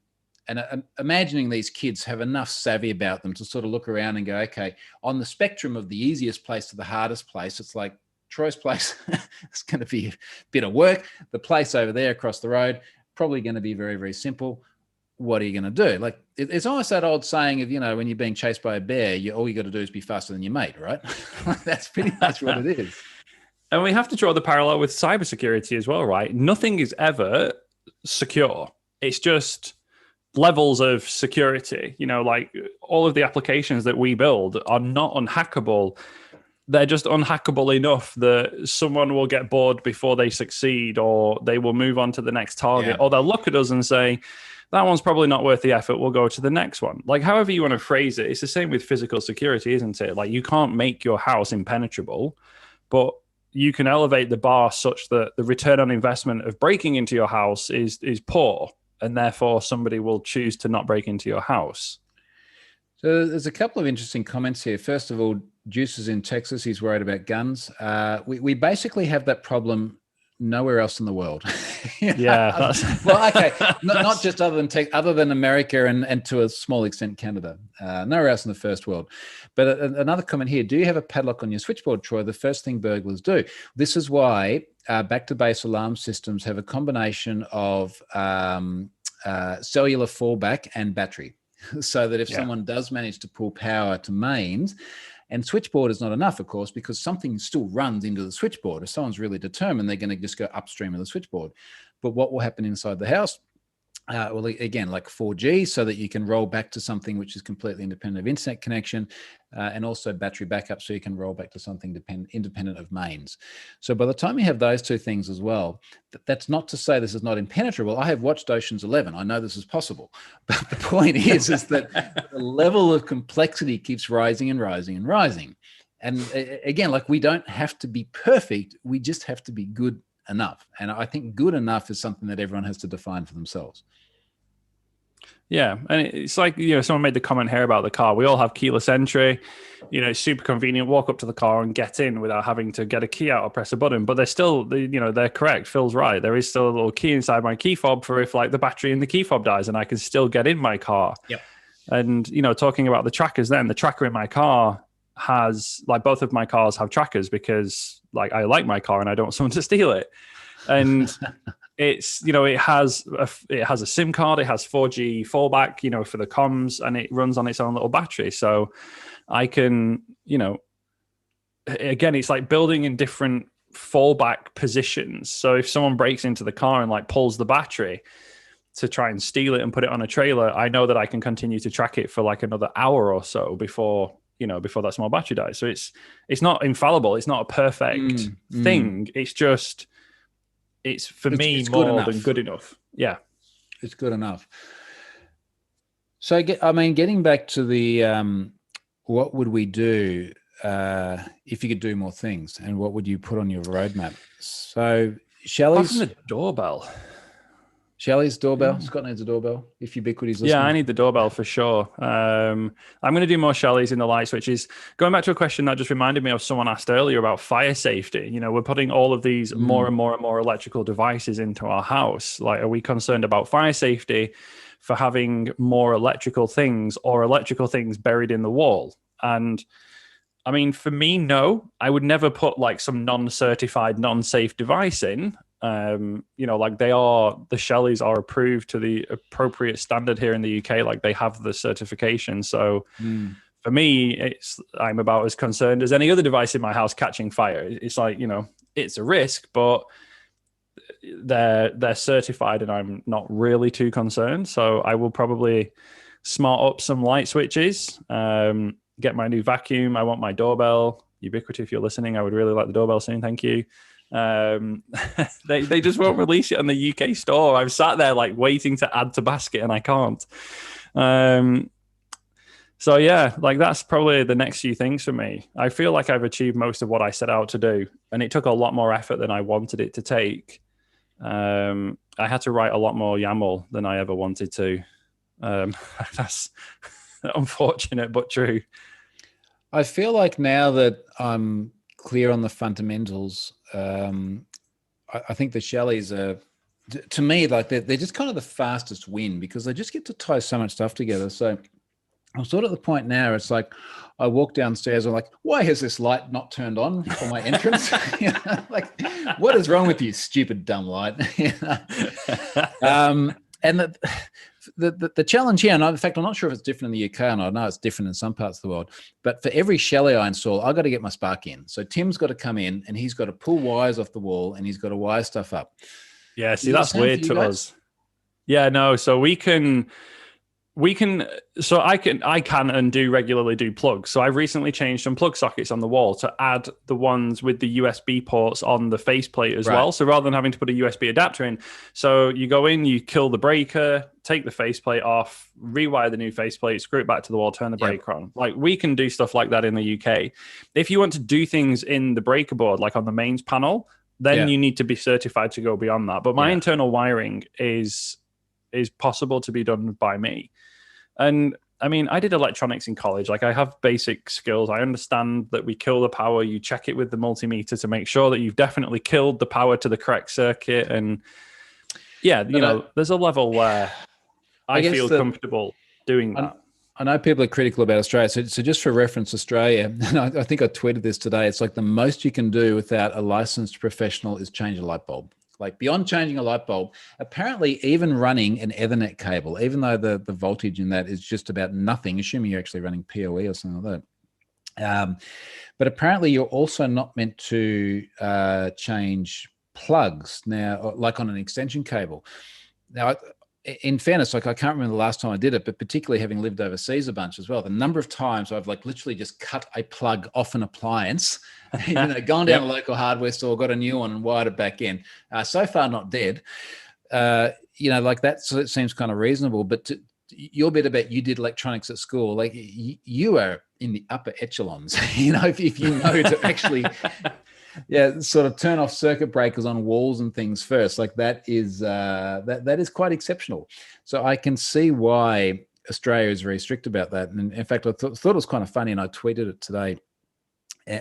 and imagining these kids have enough savvy about them to sort of look around and go, okay, on the spectrum of the easiest place to the hardest place, it's like Troy's place, it's going to be a bit of work. The place over there across the road, probably going to be very, very simple. What are you going to do? Like, it's almost that old saying of, you know, when you're being chased by a bear, all you got to do is be faster than your mate, right? That's pretty much what it is. And we have to draw the parallel with cybersecurity as well, right? Nothing is ever secure. It's just levels of security. You know, like all of the applications that we build are not unhackable. They're just unhackable enough that someone will get bored before they succeed, or they will move on to the next target, or they'll look at us and say, that one's probably not worth the effort, we'll go to the next one. Like, however you want to phrase it, it's the same with physical security, isn't it? Like, you can't make your house impenetrable, but you can elevate the bar such that the return on investment of breaking into your house is poor, and therefore somebody will choose to not break into your house. So there's a couple of interesting comments here. First of all, Juice is in Texas. He's worried about guns. We basically have that problem nowhere else in the world. Yeah. Well, okay. Not just other than America and to a small extent Canada. Nowhere else in the first world. But another comment here. Do you have a padlock on your switchboard, Troy? The first thing burglars do. This is why back to base alarm systems have a combination of cellular fallback and battery. So that if someone does manage to pull power to mains, and switchboard is not enough, of course, because something still runs into the switchboard. If someone's really determined, they're going to just go upstream of the switchboard. But what will happen inside the house? Well, again, like 4G, so that you can roll back to something which is completely independent of internet connection, and also battery backup, so you can roll back to something independent of mains. So by the time you have those two things as well, that's not to say this is not impenetrable. I have watched Ocean's 11. I know this is possible. But the point is that the level of complexity keeps rising and rising and rising. And again, like, we don't have to be perfect. We just have to be good enough. And I think good enough is something that everyone has to define for themselves. Yeah. And it's like, you know, someone made the comment here about the car. We all have keyless entry. You know, it's super convenient. Walk up to the car and get in without having to get a key out or press a button. But they're still, you know, they're correct. Phil's right. There is still a little key inside my key fob for if like the battery in the key fob dies, and I can still get in my car. Yep. And, you know, talking about the trackers then, the tracker in my car has, like, both of my cars have trackers because, like, I like my car and I don't want someone to steal it. And it's, you know, it has a SIM card, it has 4G fallback, you know, for the comms, and it runs on its own little battery. So I can, you know, again, it's like building in different fallback positions. So if someone breaks into the car and like pulls the battery, to try and steal it and put it on a trailer, I know that I can continue to track it for like another hour or so before that small battery dies. So it's not infallible. It's not a perfect thing. It's for me it's more than good enough. Yeah. It's good enough. So, getting back to the, what would we do if you could do more things, and what would you put on your roadmap? So Shelley's the doorbell. Shelley's doorbell. Scott needs a doorbell. If Ubiquity's listening. Yeah, I need the doorbell for sure. I'm going to do more Shelley's in the light switches. Going back to a question that just reminded me of someone asked earlier about fire safety. We're putting all of these more and more and more electrical devices into our house. Like, are we concerned about fire safety for having more electrical things or electrical things buried in the wall? And I mean, for me, no, I would never put like some non-certified, non-safe device in. Like the Shelleys are approved to the appropriate standard here in the UK. Like, they have the certification. So for me, I'm about as concerned as any other device in my house catching fire. It's like, it's a risk, but they're certified and I'm not really too concerned. So I will probably smart up some light switches, get my new vacuum. I want my doorbell. Ubiquity, if you're listening, I would really like the doorbell soon. Thank you. They just won't release it on the UK store. I've sat there like waiting to add to basket and I can't. So yeah, like that's probably the next few things for me. I feel like I've achieved most of what I set out to do, and it took a lot more effort than I wanted it to take. I had to write a lot more YAML than I ever wanted to. That's unfortunate but true. I feel like now that I'm clear on the fundamentals, I think the Shelleys are, to me, like they're just kind of the fastest win because they just get to tie so much stuff together. So I'm sort of at the point now, it's like I walk downstairs, I'm like, why has this light not turned on for my entrance? Like, what is wrong with you, stupid dumb light? And the challenge here, and in fact, I'm not sure if it's different in the UK or not. I know it's different in some parts of the world, but for every Shelley I install, I've got to get my spark in. So Tim's got to come in and he's got to pull wires off the wall and he's got to wire stuff up. Yeah, see, that's weird to us. Yeah, no, so I can and do regularly do plugs. So I've recently changed some plug sockets on the wall to add the ones with the USB ports on the faceplate as well. So rather than having to put a USB adapter in, so you go in, you kill the breaker, take the faceplate off, rewire the new faceplate, screw it back to the wall, turn the breaker on. Like, we can do stuff like that in the UK. If you want to do things in the breaker board, like on the mains panel, then you need to be certified to go beyond that. But my internal wiring is possible to be done by me. And I mean, I did electronics in college. Like, I have basic skills. I understand that we kill the power. You check it with the multimeter to make sure that you've definitely killed the power to the correct circuit. And there's a level where I feel comfortable doing that. I know people are critical about Australia. So just for reference, Australia, and I think I tweeted this today, it's like the most you can do without a licensed professional is change a light bulb. Like, beyond changing a light bulb, apparently even running an Ethernet cable, even though the voltage in that is just about nothing, assuming you're actually running PoE or something like that. But apparently you're also not meant to change plugs now, like on an extension cable. Now, in fairness, like, I can't remember the last time I did it, but particularly having lived overseas a bunch as well, the number of times I've like literally just cut a plug off an appliance, gone down a local hardware store, got a new one and wired it back in. So far not dead. Like that, so it seems kind of reasonable. But your bit about you did electronics at school, like you are in the upper echelons, if you know to actually sort of turn off circuit breakers on walls and things first. Like, that is that is quite exceptional. So I can see why Australia is very strict about that. And in fact, I thought it was kind of funny, and I tweeted it today,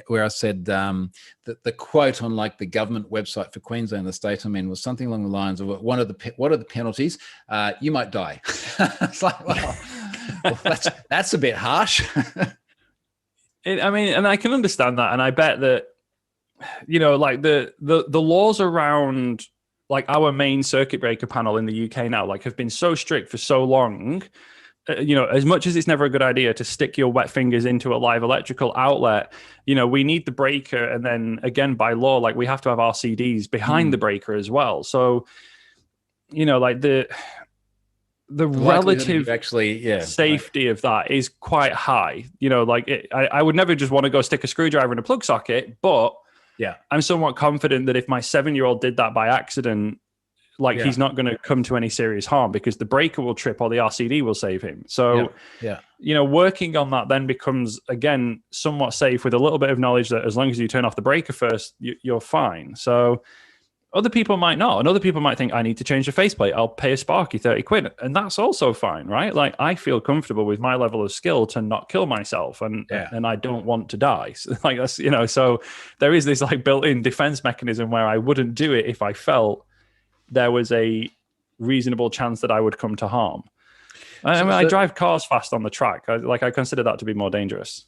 where I said that the quote on like the government website for Queensland, the state I'm in, was something along the lines of, what are the penalties? You might die. It's like, well, that's a bit harsh. And I can understand that, and I bet that, like the laws around like our main circuit breaker panel in the UK now, like, have been so strict for so long. As much as it's never a good idea to stick your wet fingers into a live electrical outlet, we need the breaker. And then again, by law, like, we have to have RCDs behind the breaker as well. So, like the likelihood relative of actually safety of that is quite high. You know, like I would never just want to go stick a screwdriver in a plug socket, but yeah, I'm somewhat confident that if my 7-year-old did that by accident, like he's not going to come to any serious harm because the breaker will trip or the RCD will save him. So, you know, working on that then becomes, again, somewhat safe with a little bit of knowledge that as long as you turn off the breaker first, you're fine. So other people might not. And other people might think, I need to change the faceplate. I'll pay a Sparky 30 quid. And that's also fine, right? Like I feel comfortable with my level of skill to not kill myself and I don't want to die. So, like that's, you know, so there is this like built-in defense mechanism where I wouldn't do it if I felt there was a reasonable chance that I would come to harm. I drive cars fast on the track. I consider that to be more dangerous.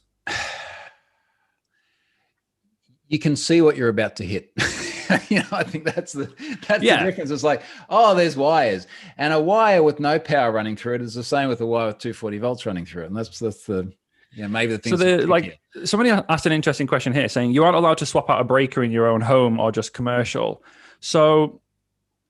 You can see what you're about to hit. You know, I think that's the difference. It's like, oh, there's wires, and a wire with no power running through it is the same with a wire with 240 volts running through it, and that's the maybe the thing. So like somebody asked an interesting question here, saying you aren't allowed to swap out a breaker in your own home or just commercial. So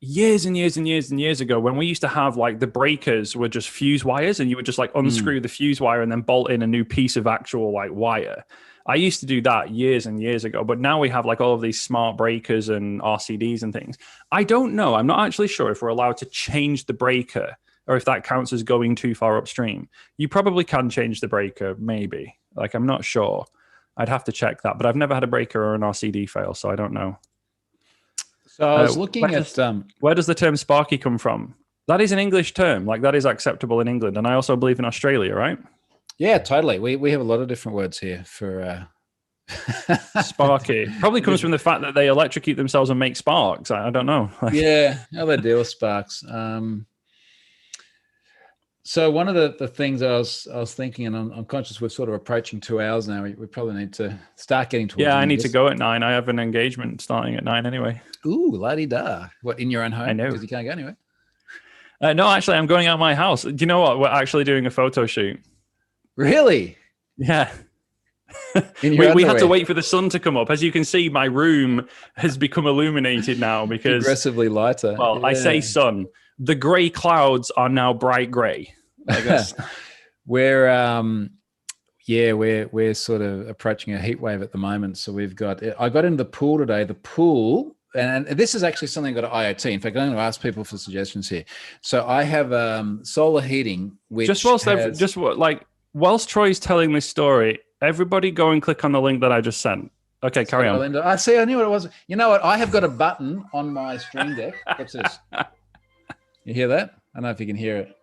years and years and years and years ago, when we used to have like the breakers were just fuse wires and you would just like unscrew the fuse wire and then bolt in a new piece of actual like wire. I used to do that years and years ago, but now we have like all of these smart breakers and RCDs and things. I don't know. I'm not actually sure if we're allowed to change the breaker or if that counts as going too far upstream. You probably can change the breaker, maybe. Like, I'm not sure. I'd have to check that, but I've never had a breaker or an RCD fail, so I don't know. So I was looking where does the term Sparky come from? That is an English term. Like that is acceptable in England. And I also believe in Australia, right? Yeah, totally. We have a lot of different words here for Sparky. Probably comes from the fact that they electrocute themselves and make sparks. I don't know. Yeah, how they deal with sparks. So one of the things I was thinking, and I'm conscious we're sort of approaching 2 hours now. We probably need to start getting towards. Yeah, I need to go at 9. I have an engagement starting at 9 anyway. Ooh, la-di-da. What, in your own home? I know. Because you can't go anywhere. No, actually, I'm going out of my house. Do you know what? We're actually doing a photo shoot. Really? Yeah. We had to wait for the sun to come up. As you can see, my room has become illuminated now because progressively lighter. Well, yeah. I say sun. The grey clouds are now bright grey. I guess. We're sort of approaching a heat wave at the moment. So I got into the pool today. The pool, and this is actually something I got at IoT. In fact, I'm going to ask people for suggestions here. So I have solar heating, which whilst Troy's telling this story, everybody go and click on the link that I just sent. Okay, carry on. Linda. I see. I knew what it was. You know what? I have got a button on my Stream Deck. What's this? You hear that? I don't know if you can hear it.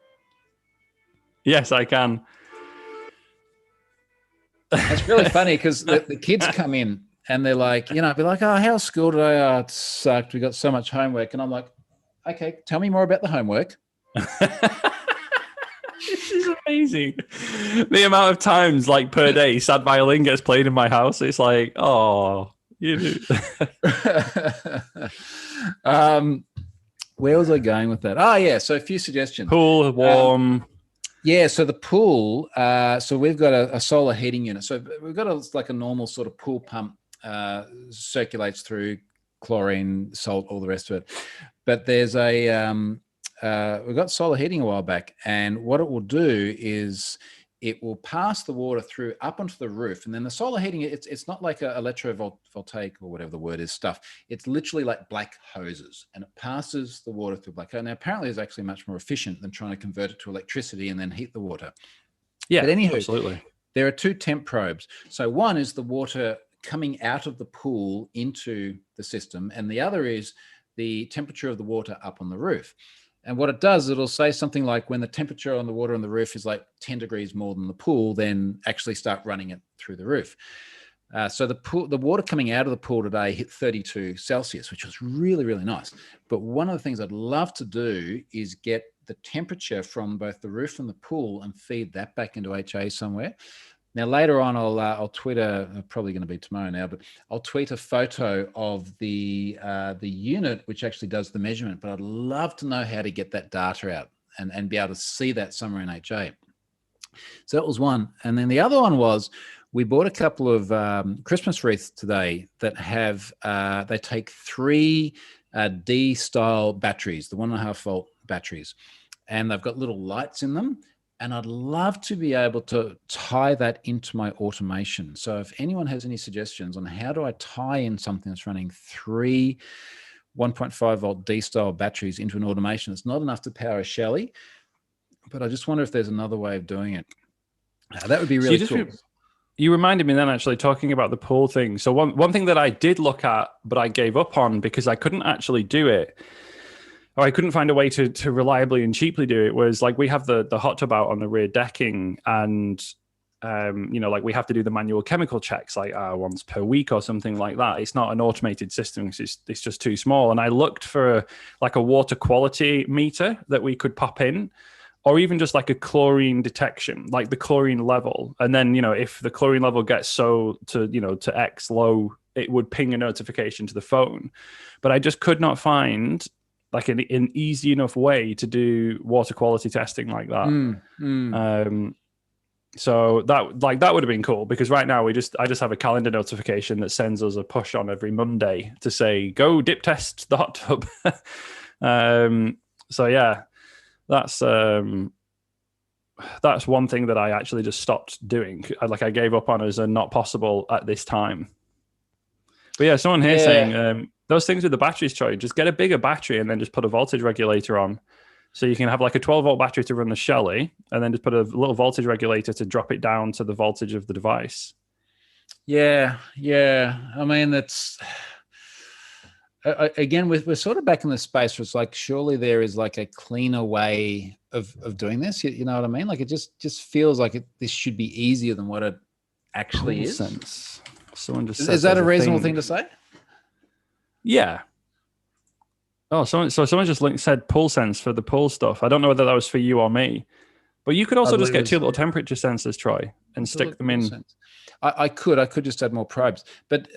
Yes, I can. It's really funny because the kids come in and they're like, be like, oh, how's school today? Oh, it sucked. We got so much homework. And I'm like, okay, tell me more about the homework. This is amazing. The amount of times, like per day, sad violin gets played in my house. It's like, oh, you do. Where was I going with that? Oh, yeah. So a few suggestions. Pool, warm. Yeah. So the pool. So we've got a solar heating unit. So we've got a normal sort of pool pump, circulates through chlorine, salt, all the rest of it. But there's we got solar heating a while back, and what it will do is it will pass the water through up onto the roof, and then the solar heating, it's not like a electrovoltaic or whatever the word is stuff. It's literally like black hoses, and it passes the water through black hose. Now, apparently, it's actually much more efficient than trying to convert it to electricity and then heat the water. Yeah, but anywho, absolutely. There are 2 temp probes. So one is the water coming out of the pool into the system, and the other is the temperature of the water up on the roof. And what it does, it'll say something like when the temperature on the water on the roof is like 10 degrees more than the pool, then actually start running it through the roof. So the water coming out of the pool today hit 32 Celsius, which was really, really nice. But one of the things I'd love to do is get the temperature from both the roof and the pool and feed that back into HA somewhere. Now, later on, I'll tweet probably going to be tomorrow now, but I'll tweet a photo of the unit, which actually does the measurement. But I'd love to know how to get that data out and be able to see that somewhere in HA. So that was one. And then the other one was we bought a couple of Christmas wreaths today that have, they take 3 D-style batteries, the 1.5 volt batteries. and they've got little lights in them. And I'd love to be able to tie that into my automation. So if anyone has any suggestions on how do I tie in something that's running 3 1.5 volt D-style batteries into an automation, it's not enough to power a Shelly, but I just wonder if there's another way of doing it. That would be really cool. You reminded me then, actually, talking about the pool thing. So one thing that I did look at, but I gave up on because I couldn't actually do it, or I couldn't find a way to reliably and cheaply do it, was like we have the hot tub out on the rear decking, and like we have to do the manual chemical checks like once per week or something like that. It's not an automated system because it's just too small. And I looked for like a water quality meter that we could pop in, or even just like a chlorine detection, like the chlorine level. And then, if the chlorine level gets to X low, it would ping a notification to the phone. But I just could not find like an easy enough way to do water quality testing like that. So that would have been cool, because right now I just have a calendar notification that sends us a push on every Monday to say, go dip test the hot tub. So yeah, that's one thing that I actually just stopped doing. I gave up on as a not possible at this time. But yeah, someone here saying those things with the batteries, Troy, just get a bigger battery and then just put a voltage regulator on. So you can have like a 12 volt battery to run the Shelly, and then just put a little voltage regulator to drop it down to the voltage of the device. Yeah. I mean, that's again, we're sort of back in the space where it's like, surely there is like a cleaner way of doing this. You know what I mean? Like it just feels like this should be easier than what it actually is. Sense. Someone just is that a reasonable thing to say? Yeah. Oh, someone just said pool sense for the pool stuff. I don't know whether that was for you or me, but you could also just get 2 little temperature sensors, Troy, and stick them in. I could just add more probes, but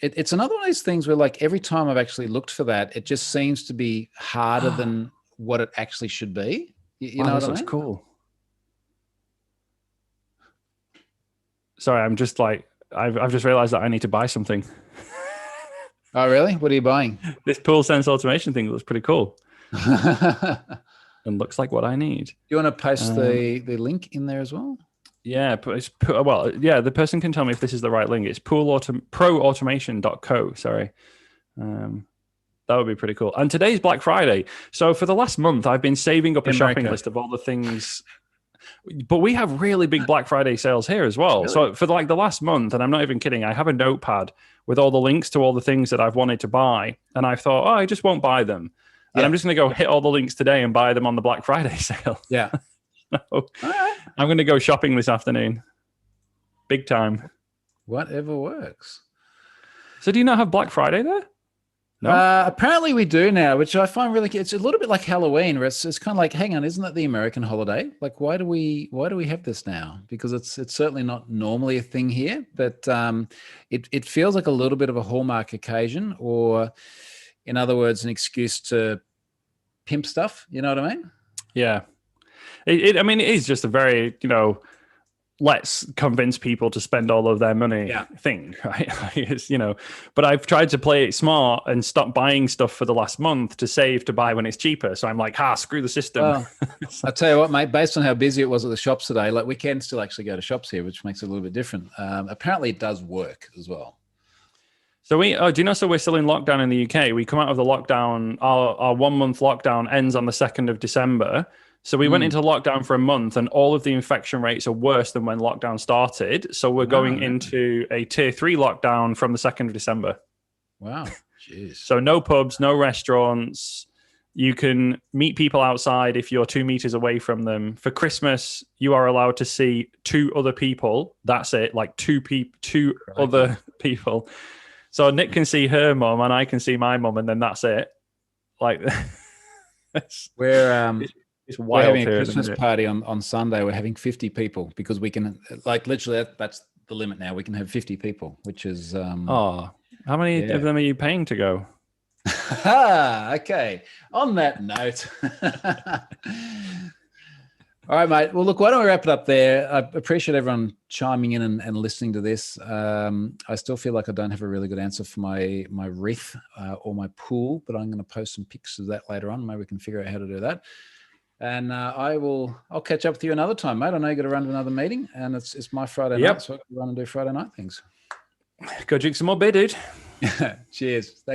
it's another one of these things where like every time I've actually looked for that, it just seems to be harder than what it actually should be. You know what I mean? That's cool. Sorry, I'm just like, I've just realized that I need to buy something. Oh, really? What are you buying? This pool sense automation thing looks pretty cool. And looks like what I need. You want to post the link in there as well? Yeah, the person can tell me if this is the right link. It's proautomation.co. Sorry. That would be pretty cool. And today's Black Friday. So for the last month, I've been saving up a shopping list of all the things. But we have really big Black Friday sales here as well. Really? So for like the last month, and I'm not even kidding, I have a notepad with all the links to all the things that I've wanted to buy. And I thought, I just won't buy them. And I'm just going to go hit all the links today and buy them on the Black Friday sale. Yeah. No. Right. I'm going to go shopping this afternoon. Big time. Whatever works. So do you not have Black Friday there? No? Apparently we do now, which I find really, it's a little bit like Halloween, where it's kind of like, hang on, isn't that the American holiday? Like, why do we have this now? Because it's certainly not normally a thing here, but it feels like a little bit of a hallmark occasion, or in other words, an excuse to pimp stuff. You know what I mean? Yeah. I mean, it is just a very, let's convince people to spend all of their money thing, right? It's, but I've tried to play it smart and stop buying stuff for the last month to save to buy when it's cheaper. So I'm like, screw the system. Well, I'll tell you what, mate, based on how busy it was at the shops today, like we can still actually go to shops here, which makes it a little bit different. Apparently it does work as well. So do you know, so we're still in lockdown in the UK. We come out of the lockdown, our 1 month lockdown ends on the 2nd of December. So we went into lockdown for a month, and all of the infection rates are worse than when lockdown started. So we're going into a tier 3 lockdown from the 2nd of December. Wow. Jeez. So no pubs, no restaurants. You can meet people outside if you're 2 meters away from them. For Christmas, you are allowed to see 2 other people. That's it, like two other people. So Nick can see her mum and I can see my mum, and then that's it. Like, It's having a Christmas party on Sunday. We're having 50 people because we can, like, literally that's the limit now. We can have 50 people, which is... how many of them are you paying to go? Okay. On that note. All right, mate. Well, look, why don't we wrap it up there? I appreciate everyone chiming in and listening to this. I still feel like I don't have a really good answer for my wreath or my pool, but I'm going to post some pics of that later on. Maybe we can figure out how to do that. And I'll catch up with you another time, mate. I know you got to run to another meeting, and it's my Friday Yep. night, so I can run and do Friday night things. Go drink some more beer, dude. Cheers.